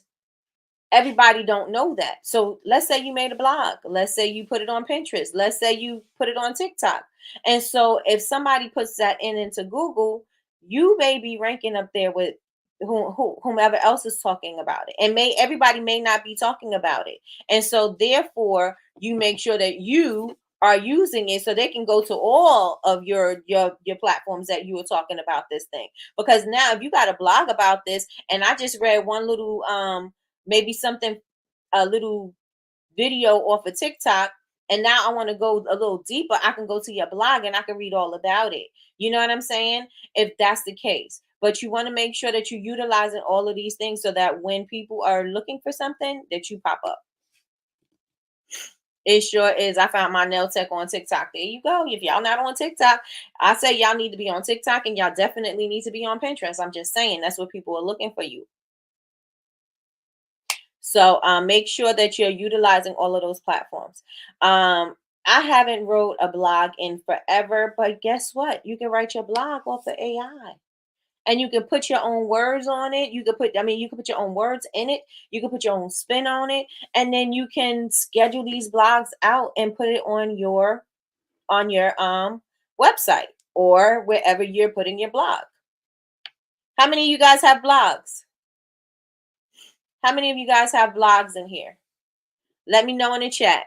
everybody don't know that. So let's say you made a blog. Let's say you put it on Pinterest. Let's say you put it on TikTok. And so if somebody puts that into Google, you may be ranking up there with whomever else is talking about it. And everybody may not be talking about it. And so therefore, you make sure that you are using it so they can go to all of your platforms that you were talking about this thing. Because now if you got a blog about this, and I just read one little maybe something, a little video off of TikTok, and now I want to go a little deeper, I can go to your blog and I can read all about it. You know what I'm saying? If that's the case. But you want to make sure that you're utilizing all of these things so that when people are looking for something, that you pop up. It sure is. I found my nail tech on TikTok. There you go. If y'all not on TikTok, I say y'all need to be on TikTok, and y'all definitely need to be on Pinterest. I'm just saying that's what people are looking for you. So make sure that you're utilizing all of those platforms. I haven't wrote a blog in forever, but guess what? You can write your blog off the AI. And you can put your own words on it. You can put your own words in it. You can put your own spin on it. And then you can schedule these blogs out and put it on your website or wherever you're putting your blog. How many of you guys have blogs? How many of you guys have blogs in here? Let me know in the chat.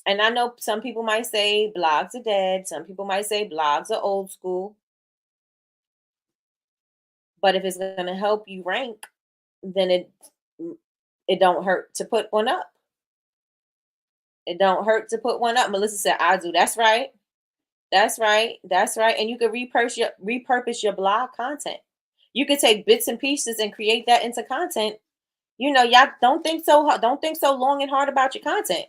And I know some people might say blogs are dead. Some people might say blogs are old school. But if it's going to help you rank, then it don't hurt to put one up. It don't hurt to put one up. Melissa said, I do. That's right. That's right. That's right. And you can repurpose your blog content. You could take bits and pieces and create that into content. Y'all don't think so long and hard about your content.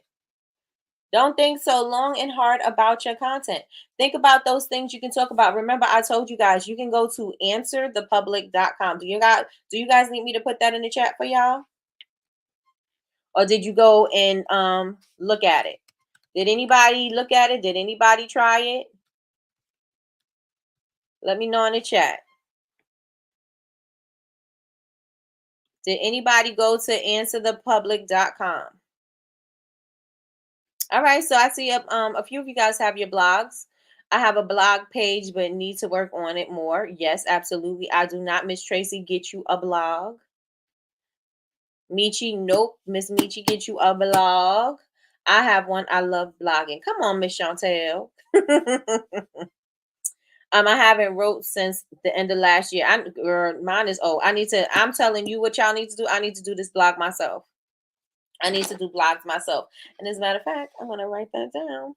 Don't think so long and hard about your content. Think about those things you can talk about. Remember, I told you guys you can go to answerthepublic.com. Do you guys need me to put that in the chat for y'all? Or did you go and look at it? Did anybody look at it? Did anybody try it? Let me know in the chat. Did anybody go to answerthepublic.com? All right, so I see a few of you guys have your blogs. I have a blog page, but need to work on it more. Yes, absolutely. I do not, Miss Tracy, get you a blog. Michi, nope. Miss Michi, get you a blog. I have one. I love blogging. Come on, Miss Chantel. I haven't wrote since the end of last year. Mine is old. I'm telling you what y'all need to do. I need to do this blog myself. I need to do blogs myself. And as a matter of fact, I'm gonna write that down.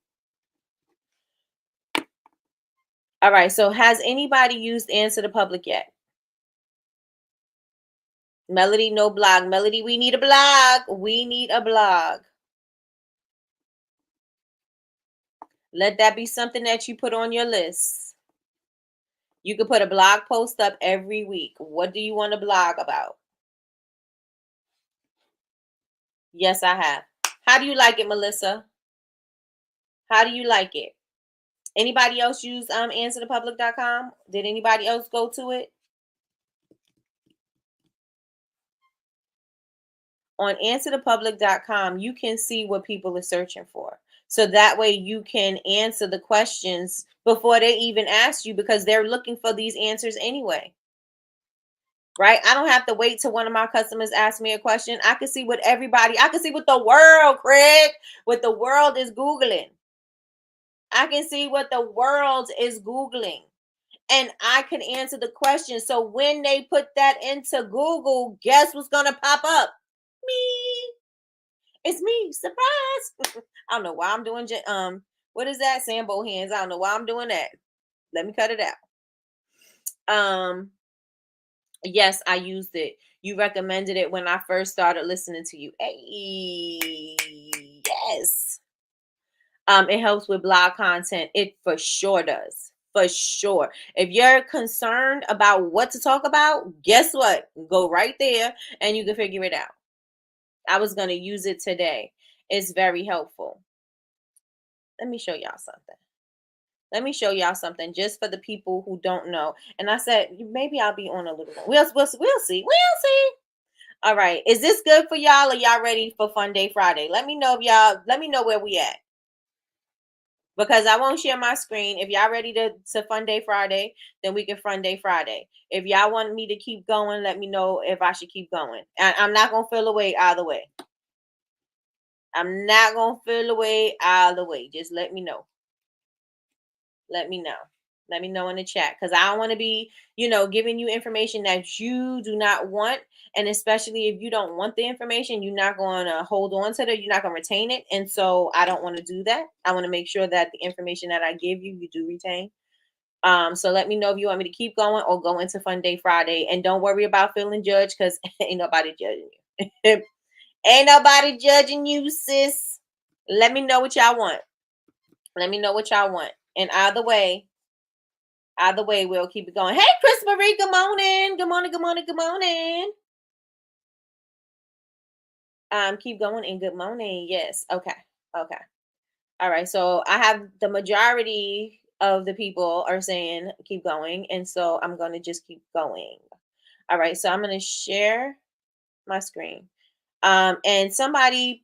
All right. So has anybody used Answer the Public yet? Melody, no blog. Melody, we need a blog. We need a blog. Let that be something that you put on your list. You can put a blog post up every week. What do you want to blog about? Yes, I have. How do you like it, Melissa? How do you like it? Anybody else use answerthepublic.com? Did anybody else go to it? On answerthepublic.com, you can see what people are searching for. So that way you can answer the questions before they even ask you, because they're looking for these answers anyway. Right? I don't have to wait till one of my customers asks me a question. I can see what the world, Craig, what the world is Googling. I can see what the world is Googling. And I can answer the question. So when they put that into Google, guess what's going to pop up? Me. It's me. Surprise. I don't know why I'm doing what is that? Sambo hands. I don't know why I'm doing that. Let me cut it out. Yes, I used it. You recommended it when I first started listening to you. Hey, yes. It helps with blog content. It for sure does. For sure. If you're concerned about what to talk about, guess what? Go right there and you can figure it out. I was going to use it today. It's very helpful. Let me show y'all something. Let me show y'all something just for the people who don't know. And I said, maybe I'll be on a little. We'll see. We'll see. All right. Is this good for y'all? Or y'all ready for Fun Day Friday? Let me know where we at. Because I won't share my screen. If y'all ready to Fun Day Friday, then we can Fun Day Friday. If y'all want me to keep going, let me know if I should keep going. And I'm not going to feel away either way. I'm not going to feel away either way. Just let me know. Let me know. Let me know in the chat, because I don't want to be, giving you information that you do not want. And especially if you don't want the information, you're not going to hold on to it. You're not going to retain it. And so I don't want to do that. I want to make sure that the information that I give you, you do retain. So let me know if you want me to keep going or go into Fun Day Friday. And don't worry about feeling judged, because ain't nobody judging you. Ain't nobody judging you, sis. Let me know what y'all want. Let me know what y'all want. And either way, we'll keep it going. Hey, Chris Marie, good morning. Good morning, good morning, good morning. Keep going and good morning. Yes. Okay. All right. So I have the majority of the people are saying keep going. And so I'm going to just keep going. All right. So I'm going to share my screen. And somebody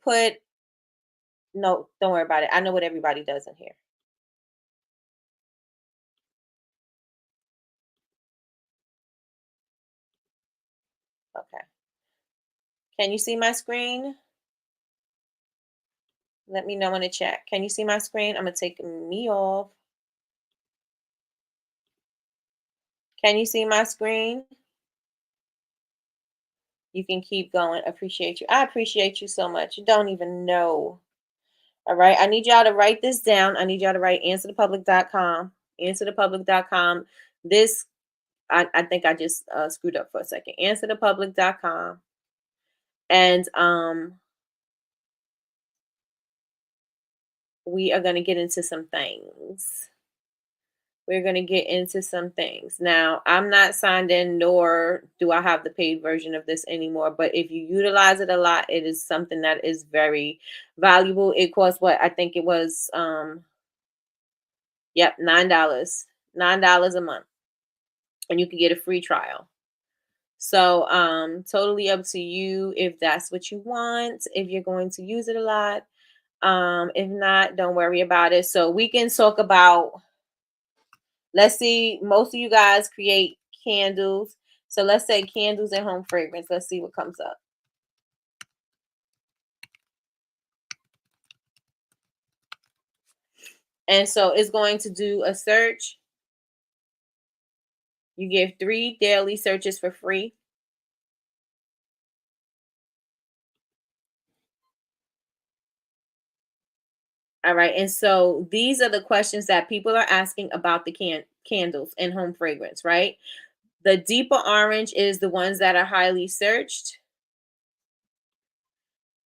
no, don't worry about it. I know what everybody does in here. Okay. Can you see my screen? Let me know in the chat. Can you see my screen? I'm going to take me off. Can you see my screen? You can keep going. Appreciate you. I appreciate you so much. You don't even know. All right. I need y'all to write this down. I need y'all to write answerthepublic.com. Answerthepublic.com. This, I think I just screwed up for a second. Answerthepublic.com. And we are going to get into some things. We're going to get into some things. Now, I'm not signed in, nor do I have the paid version of this anymore. But if you utilize it a lot, it is something that is very valuable. It costs what? I think it was, $9. $9 a month. And you can get a free trial. So totally up to you if that's what you want, if you're going to use it a lot. If not, don't worry about it. So we can talk about Let's see. Most of you guys create candles. So let's say candles and home fragrance. Let's see what comes up. And so it's going to do a search. You give 3 daily searches for free. All right. And so these are the questions that people are asking about the candles and home fragrance, right? The deeper orange is the ones that are highly searched.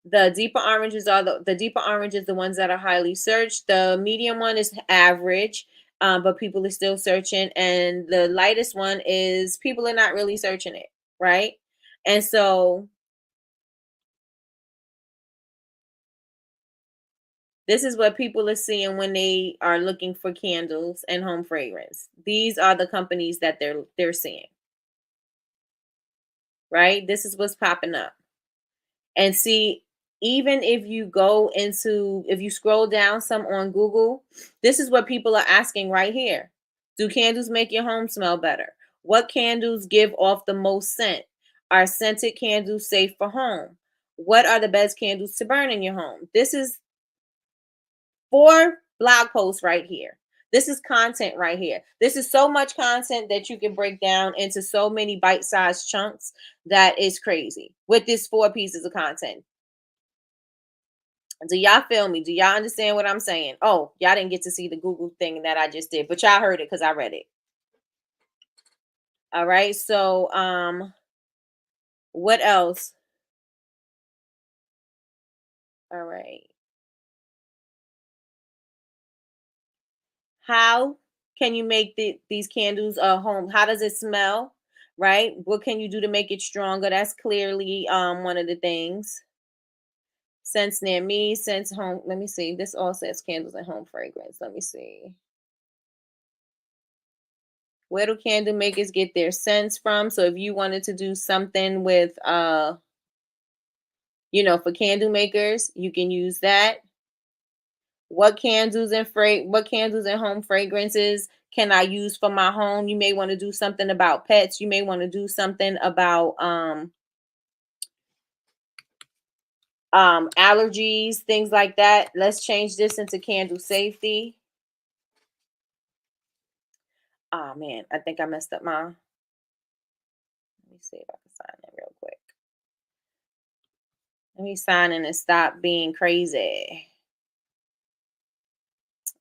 The deeper oranges are the deeper orange is the ones that are highly searched. The medium one is average, but people are still searching. And the lightest one is people are not really searching it, right? And so this is what people are seeing when they are looking for candles and home fragrance. These are the companies that they're seeing, right? This is what's popping up. And see, even if you go into, if you scroll down some on Google, this is what people are asking right here. Do candles make your home smell better? What candles give off the most scent? Are scented candles safe for home? What are the best candles to burn in your home? This is 4 blog posts right here. This is content right here. This is so much content that you can break down into so many bite-sized chunks that is crazy with this 4 pieces of content. Do y'all feel me? Do y'all understand what I'm saying? Oh, y'all didn't get to see the Google thing that I just did, but y'all heard it because I read it. All right. So what else? All right. How can you make these candles home? How does it smell? Right? What can you do to make it stronger? That's clearly one of the things. Scents near me, scents home. Let me see. This all says candles and home fragrance. Let me see. Where do candle makers get their scents from? So if you wanted to do something with for candle makers, you can use that. What candles and home fragrances can I use for my home? You may want to do something about pets. You may want to do something about allergies, things like that. Let's change this into candle safety. Oh man, I think I messed up my. Let me see if I can sign in real quick. Let me sign in and stop being crazy.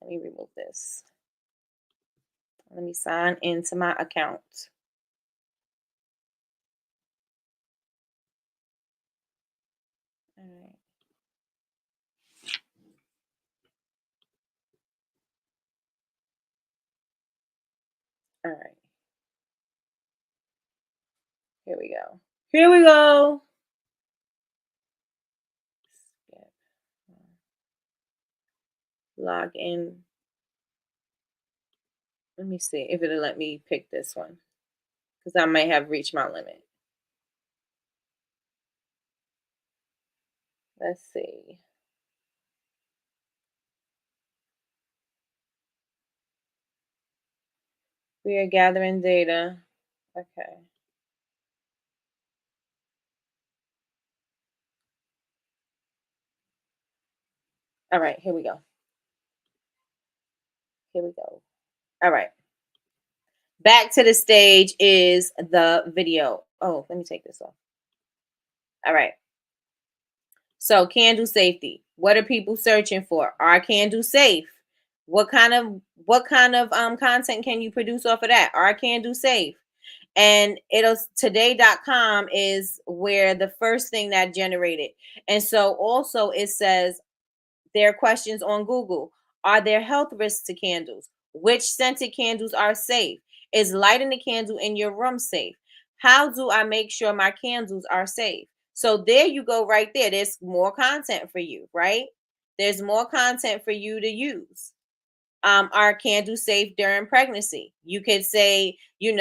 Let me remove this. Let me sign into my account. All right. All right. Here we go. Here we go. Log in. Let me see if it'll let me pick this one because I may have reached my limit. Let's see. We are gathering data. Okay. All right, here we go. Here we go. All right. Back to the stage is the video. Oh, let me take this off. All right. So candle safety. What are people searching for? Are candles safe? What kind of content can you produce off of that? Are candles safe? And it'll today.com is where the first thing that generated. And so also it says there are questions on Google. Are there health risks to candles? Which scented candles are safe? Is lighting the candle in your room safe? How do I make sure my candles are safe? So there you go right there. There's more content for you, right? There's more content for you to use. Are candles safe during pregnancy? You could say, you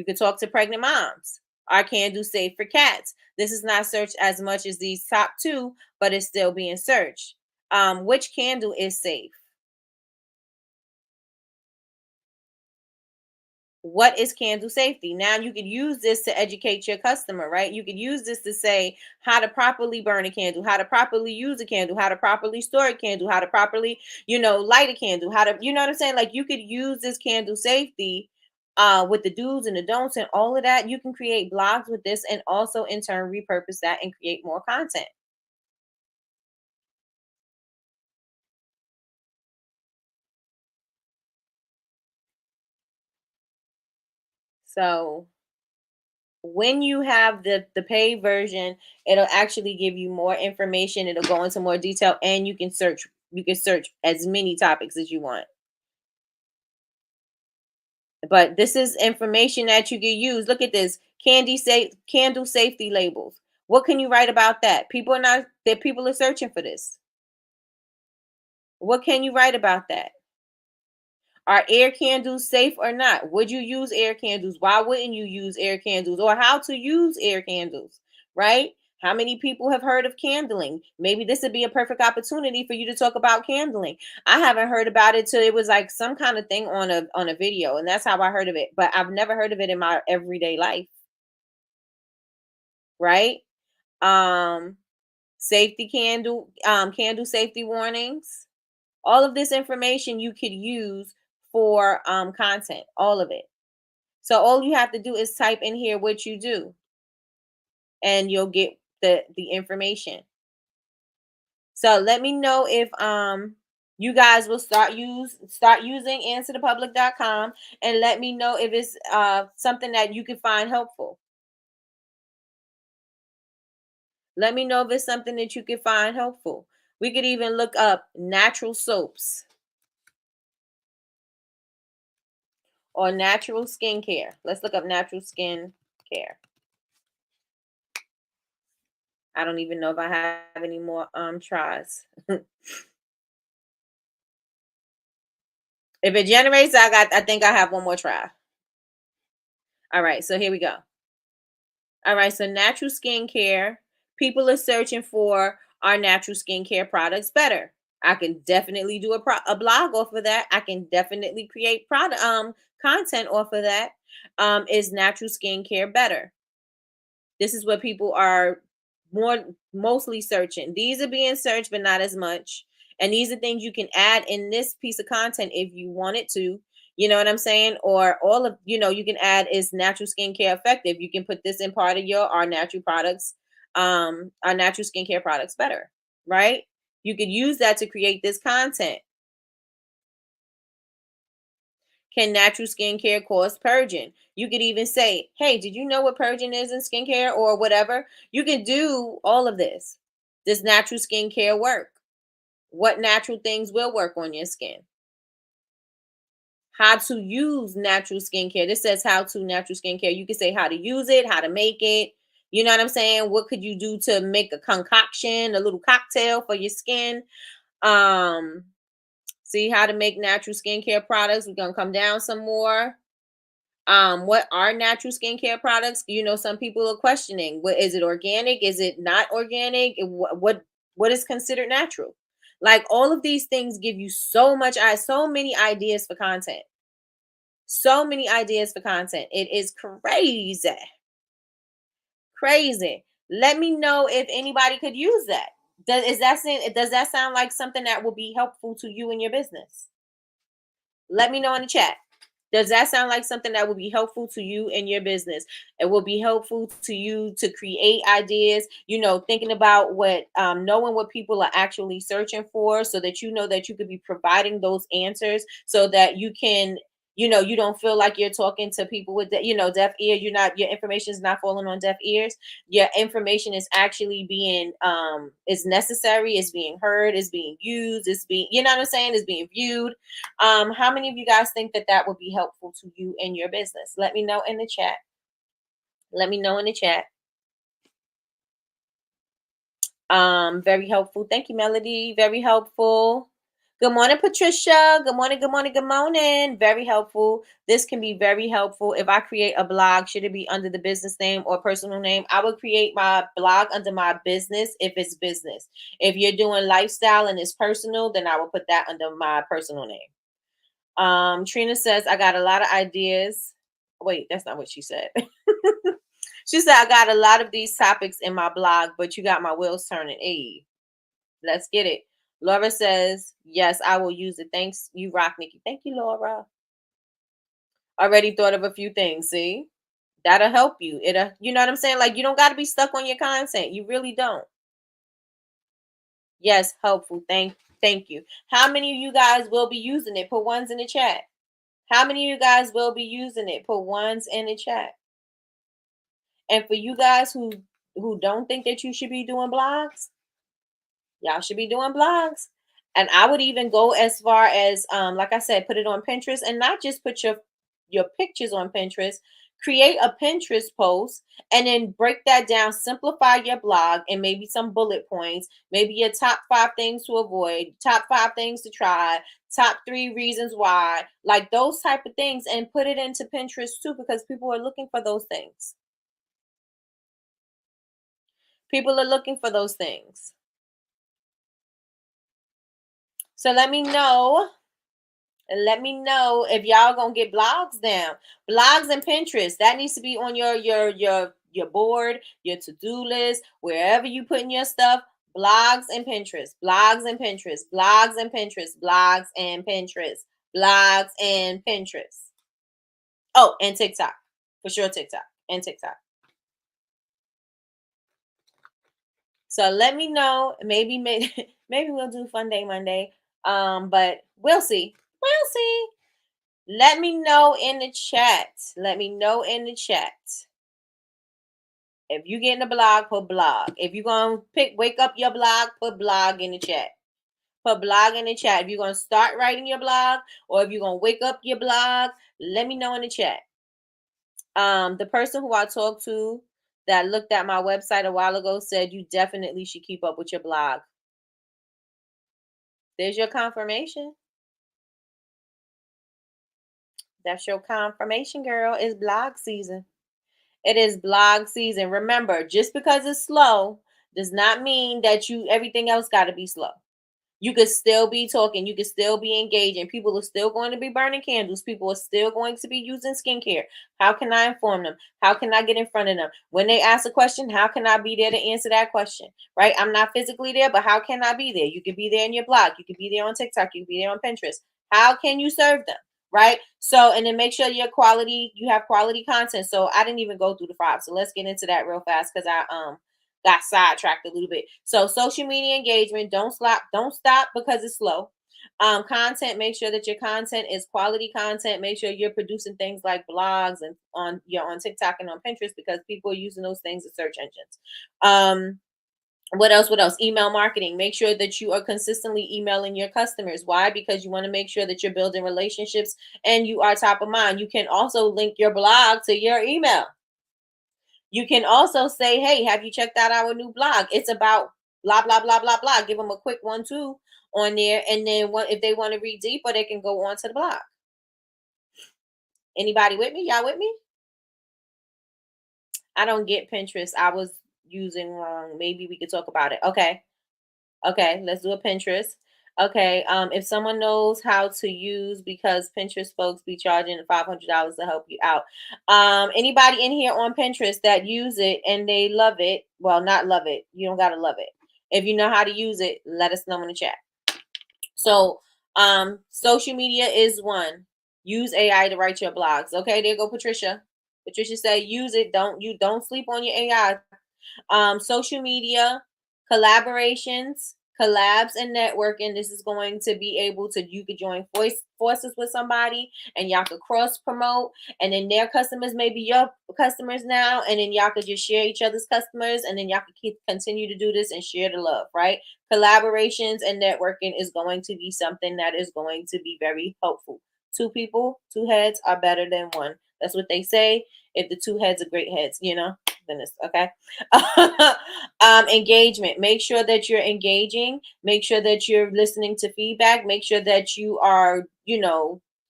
could talk to pregnant moms. Are candles safe for cats? This is not searched as much as these top 2, but it's still being searched. Which candle is safe? What is candle safety? Now you could use this to educate your customer, right? You could use this to say how to properly burn a candle, how to properly use a candle, how to properly store a candle, how to properly, light a candle, how to, you know what I'm saying? Like you could use this candle safety with the do's and the don'ts and all of that. You can create blogs with this and also in turn repurpose that and create more content. So when you have the paid version, it'll actually give you more information. It'll go into more detail, and you can search as many topics as you want. But this is information that you can use. Look at this. Candle safety labels. What can you write about that? People are searching for this. What can you write about that? Are air candles safe or not? Would you use air candles? Why wouldn't you use air candles? Or how to use air candles, right? How many people have heard of candling? Maybe this would be a perfect opportunity for you to talk about candling. I haven't heard about it till it was like some kind of thing on a video, and that's how I heard of it. But I've never heard of it in my everyday life, right? Um, candle safety warnings. All of this information you could use for content, all of it. So all you have to do is type in here what you do and you'll get the information. So let me know if you guys will start using answerthepublic.com, and let me know if it's something that you can find helpful. Let me know if it's something that you can find helpful. We could even look up natural soaps or natural skincare. Let's look up natural skin care. I don't even know if I have any more tries. If it generates, I think I have one more try. All right, so here we go. All right, so natural skincare. People are searching for our natural skincare products better. I can definitely do a blog off of that. I can definitely create product content off of that. Is natural skincare better? This is what people are more mostly searching. These are being searched, but not as much. And these are things you can add in this piece of content if you wanted to. You know what I'm saying? Or all of, you can add is natural skincare effective. You can put this in part of our natural products, our natural skincare products better, right? You could use that to create this content. Can natural skincare cause purging? You could even say, hey, did you know what purging is in skincare or whatever? You can do all of this. Does natural skincare work? What natural things will work on your skin? How to use natural skincare. This says how to natural skincare. You can say how to use it, how to make it. You know what I'm saying? What could you do to make a concoction, a little cocktail for your skin? Um, See how to make natural skincare products. We're gonna come down some more. What are natural skincare products? Some people are questioning, what is it, organic, is it not organic, what is considered natural? Like all of these things give you so many ideas for content, it is crazy. Let me know if anybody could use that. Does that sound like something that will be helpful to you in your business? Let me know in the chat. Does that sound like something that will be helpful to you in your business? It will be helpful to you to create ideas, thinking about knowing what people are actually searching for, so that that you could be providing those answers, so that you can, you don't feel like you're talking to people with, deaf ear. Your information is not falling on deaf ears. Your information is actually being, is necessary, is being heard, is being used, is being, you know what I'm saying, is being viewed. How many of you guys think that that would be helpful to you in your business? Let me know in the chat. Let me know in the chat. Very helpful. Thank you, Melody. Very helpful. Good morning, Patricia. Good morning, good morning, good morning. Very helpful. This can be very helpful. If I create a blog, should it be under the business name or personal name? I would create my blog under my business if it's business. If you're doing lifestyle and it's personal, then I will put that under my personal name. Trina says, I got a lot of ideas. Wait, that's not what she said. She said, I got a lot of these topics in my blog, but you got my wheels turning. Hey, let's get it. Laura says, yes, I will use it. Thanks. You rock, Nikki. Thank you, Laura. Already thought of a few things. See, that'll help you. You know what I'm saying? Like, you don't got to be stuck on your content. You really don't. Yes, helpful. Thank you. How many of you guys will be using it? Put ones in the chat. How many of you guys will be using it? Put ones in the chat. And for you guys who don't think that you should be doing blogs, y'all should be doing blogs. And I would even go as far as like I said, put it on Pinterest, and not just put your pictures on Pinterest. Create a Pinterest post and then break that down, simplify your blog, and maybe some bullet points, maybe your top 5 things to avoid, top 5 things to try, top 3 reasons why, like those type of things, and put it into Pinterest too, because people are looking for those things. People are looking for those things. So let me know. Let me know if y'all gonna get blogs down. Blogs and Pinterest. That needs to be on your board, your to-do list, wherever you putting your stuff. Blogs and Pinterest. Blogs and Pinterest. Blogs and Pinterest. Blogs and Pinterest. Blogs and Pinterest. Oh, and TikTok. For sure, TikTok. And TikTok. So let me know. Maybe we'll do Fun Day Monday. But we'll see. We'll see. Let me know in the chat. Let me know in the chat. If you get in the blog, put blog. If you're gonna wake up your blog, put blog in the chat. Put blog in the chat. If you're gonna start writing your blog, or if you're gonna wake up your blog, let me know in the chat. The person who I talked to that looked at my website a while ago said you definitely should keep up with your blog. There's your confirmation. That's your confirmation, girl. It's blog season. It is blog season. Remember, just because it's slow does not mean that everything else got to be slow. You could still be talking. You could still be engaging. People are still going to be burning candles. People are still going to be using skincare. How can I inform them? How can I get in front of them? When they ask a question, how can I be there to answer that question? Right? I'm not physically there, but how can I be there? You could be there in your blog. You could be there on TikTok. You could be there on Pinterest. How can you serve them? Right? So, and then make sure you have quality content. So I didn't even go through the 5. So let's get into that real fast because I got sidetracked a little bit. So social media engagement, don't stop because it's slow. Content, make sure that your content is quality content. Make sure you're producing things like blogs and on TikTok and on Pinterest, because people are using those things as search engines. What else? Email marketing. Make sure that you are consistently emailing your customers. Why? Because you want to make sure that you're building relationships and you are top of mind. You can also link your blog to your email. You can also say, hey, have you checked out our new blog? It's about blah, blah, blah, blah, blah. Give them a quick 1-2 on there. And then if they want to read deeper, they can go on to the blog. Anybody with me? Y'all with me? I don't get Pinterest. I was using wrong. Maybe we could talk about it. Okay, let's do a Pinterest. Okay, if someone knows how to use, because Pinterest folks be charging $500 to help you out. Anybody in here on Pinterest that use it and they love it? Well, not love it. You don't gotta love it. If you know how to use it, let us know in the chat. So, social media is one. Use AI to write your blogs. Okay, there go Patricia. Patricia said, use it. Don't sleep on your AI. Social media, collaborations, collabs, and networking. This is going to be able to, you could join forces with somebody and y'all could cross promote, and then their customers may be your customers now, and then y'all could just share each other's customers, and then y'all could continue to do this and share the love, right? Collaborations and networking is going to be something that is going to be very helpful. 2 people, 2 heads are better than 1. That's what they say. If the 2 heads are great heads, goodness. Okay. Engagement. Make sure that you're engaging. Make sure that you're listening to feedback. Make sure that you are,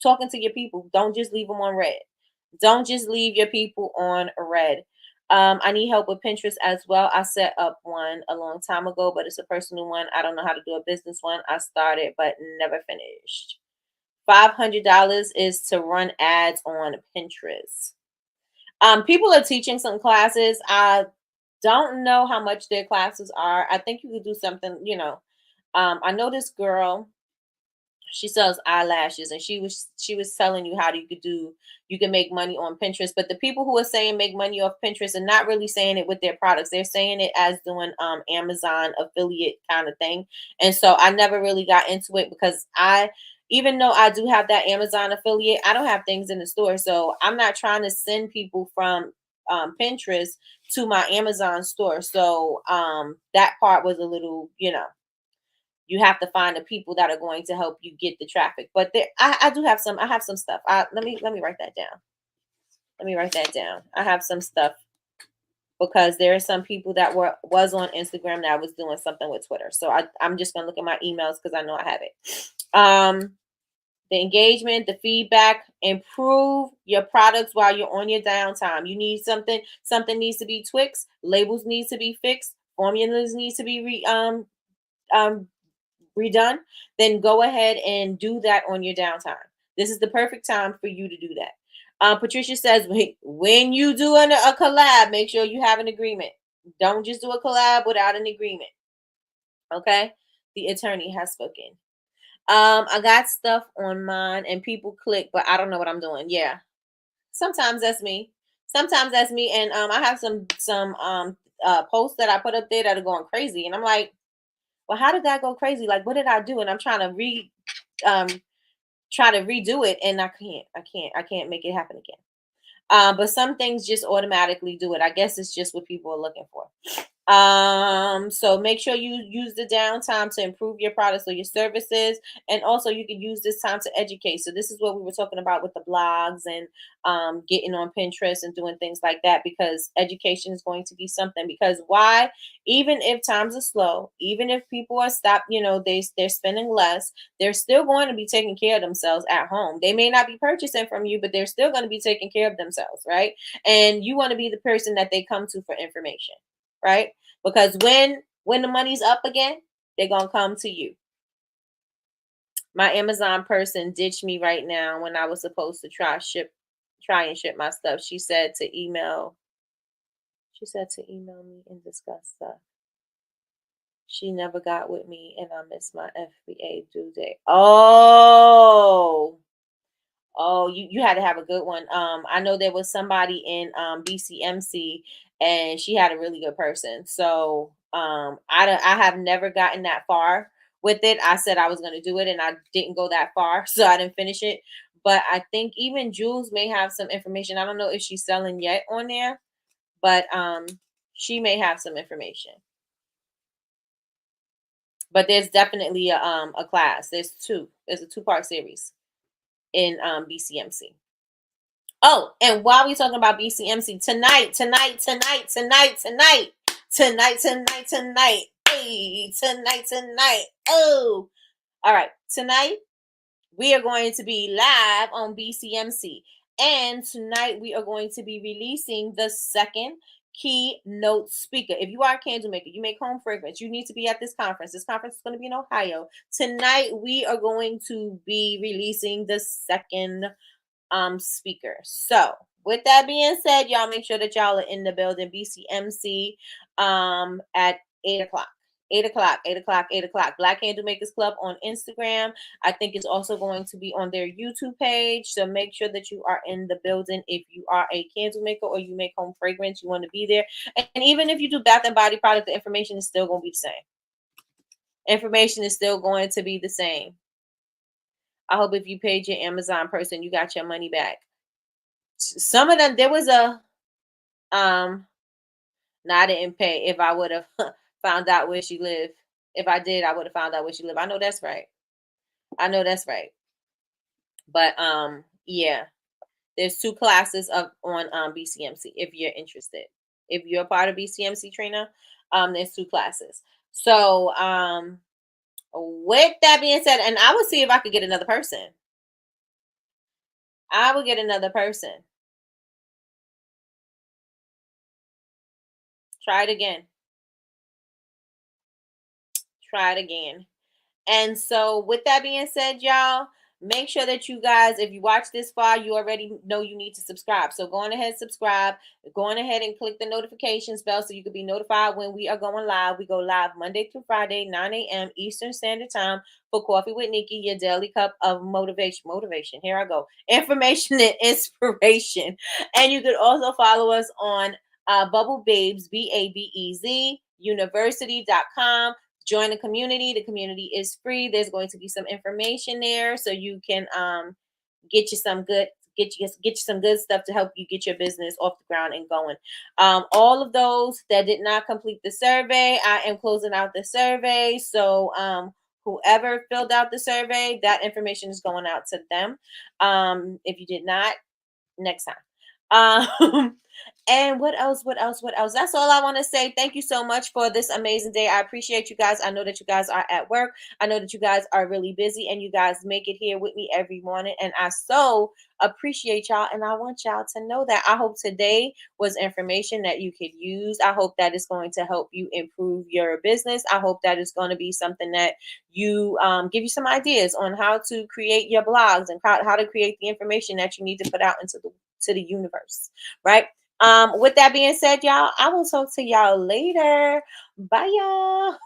talking to your people. Don't just leave them on red. Don't just leave your people on red. I need help with Pinterest as well. I set up one a long time ago, but it's a personal one. I don't know how to do a business one. I started, but never finished. $500 is to run ads on Pinterest. People are teaching some classes. I don't know how much their classes are. I think you could do something, I know this girl, she sells eyelashes, and she was telling you how you can make money on Pinterest. But the people who are saying make money off Pinterest are not really saying it with their products. They're saying it as doing Amazon affiliate kind of thing. And so I never really got into it because even though I do have that Amazon affiliate, I don't have things in the store. So I'm not trying to send people from Pinterest to my Amazon store. So that part was a little, you have to find the people that are going to help you get the traffic. But I do have some. I have some stuff. Let me write that down. Let me write that down. I have some stuff because there are some people that was on Instagram that was doing something with Twitter. So I'm just gonna look at my emails because I know I have it. The engagement, the feedback, improve your products while you're on your downtime. You need something needs to be tweaked, labels needs to be fixed, formulas needs to be redone, then go ahead and do that on your downtime. This is the perfect time for you to do that. Patricia says, when you do a collab, make sure you have an agreement. Don't just do a collab without an agreement. Okay? The attorney has spoken. I got stuff on mine and people click, but I don't know what I'm doing. Yeah. Sometimes that's me. Sometimes that's me. And I have some posts that I put up there that are going crazy. And I'm like, well, how did that go crazy? Like, what did I do? And I'm trying to try to redo it, and I can't make it happen again. But some things just automatically do it. I guess it's just what people are looking for. So make sure you use the downtime to improve your products or your services, and also you can use this time to educate. So this is what we were talking about with the blogs and getting on Pinterest and doing things like that, because education is going to be something. Because why? Even if times are slow, even if people are stopped, they're spending less, they're still going to be taking care of themselves at home. They may not be purchasing from you, but they're still going to be taking care of themselves, right? And you want to be the person that they come to for information, right? Because when the money's up again, they're gonna come to you. My Amazon person ditched me right now when I was supposed to try and ship my stuff. She said to email me and discuss stuff. She never got with me and I missed my FBA due date. Oh, you had to have a good one. I know there was somebody in BCMC, and she had a really good person. So I have never gotten that far with it. I said I was going to do it, and I didn't go that far, so I didn't finish it. But I think even Jules may have some information. I don't know if she's selling yet on there, but she may have some information. But there's definitely a class. There's a 2-part series in BCMC. Oh, and while we talking about BCMC, tonight, hey, tonight. Oh, all right. Tonight, we are going to be live on BCMC. And tonight, we are going to be releasing the second keynote speaker. If you are a candle maker, you make home fragrance, you need to be at this conference. This conference is going to be in Ohio. Tonight, we are going to be releasing the second speaker. So with that being said, y'all make sure that y'all are in the building. BCMC at 8 o'clock. 8 o'clock. Black Candle Makers Club on Instagram. I think it's also going to be on their YouTube page. So make sure that you are in the building. If you are a candle maker or you make home fragrance, you want to be there. And even if you do bath and body product, the information is still going to be the same. Information is still going to be the same. I hope if you paid your Amazon person, you got your money back. Some of them, there was no, I didn't pay. If I would have found out where she lived. If I did, I would have found out where she lived. I know that's right. But yeah, there's 2 classes on BCMC if you're interested. If you're a part of BCMC, Trina, there's 2 classes. So with that being said, and I will see if I could get another person. I will get another person. Try it again. And so with that being said, y'all, make sure that you guys, if you watch this far, you already know you need to subscribe. So go on ahead, subscribe. Go on ahead and click the notifications bell so you can be notified when we are going live. We go live Monday through Friday, 9 a.m. Eastern Standard Time for Coffee with Nikki, your daily cup of motivation. Motivation. Here I go. Information and inspiration. And you could also follow us on Bubble Babes, BABEZ, university.com. Join the community. The community is free. There's going to be some information there so you can get you some good get you some good stuff to help you get your business off the ground and going. All of those that did not complete the survey, I am closing out the survey. So whoever filled out the survey, that information is going out to them. If you did not, next time. And what else? What else? What else? That's all I want to say. Thank you so much for this amazing day. I appreciate you guys. I know that you guys are at work. I know that you guys are really busy and you guys make it here with me every morning. And I so appreciate y'all. And I want y'all to know that I hope today was information that you could use. I hope that it's going to help you improve your business. I hope that it's going to be something that you give you some ideas on how to create your blogs and how to create the information that you need to put out into the universe, right? With that being said, y'all, I will talk to y'all later. Bye, y'all.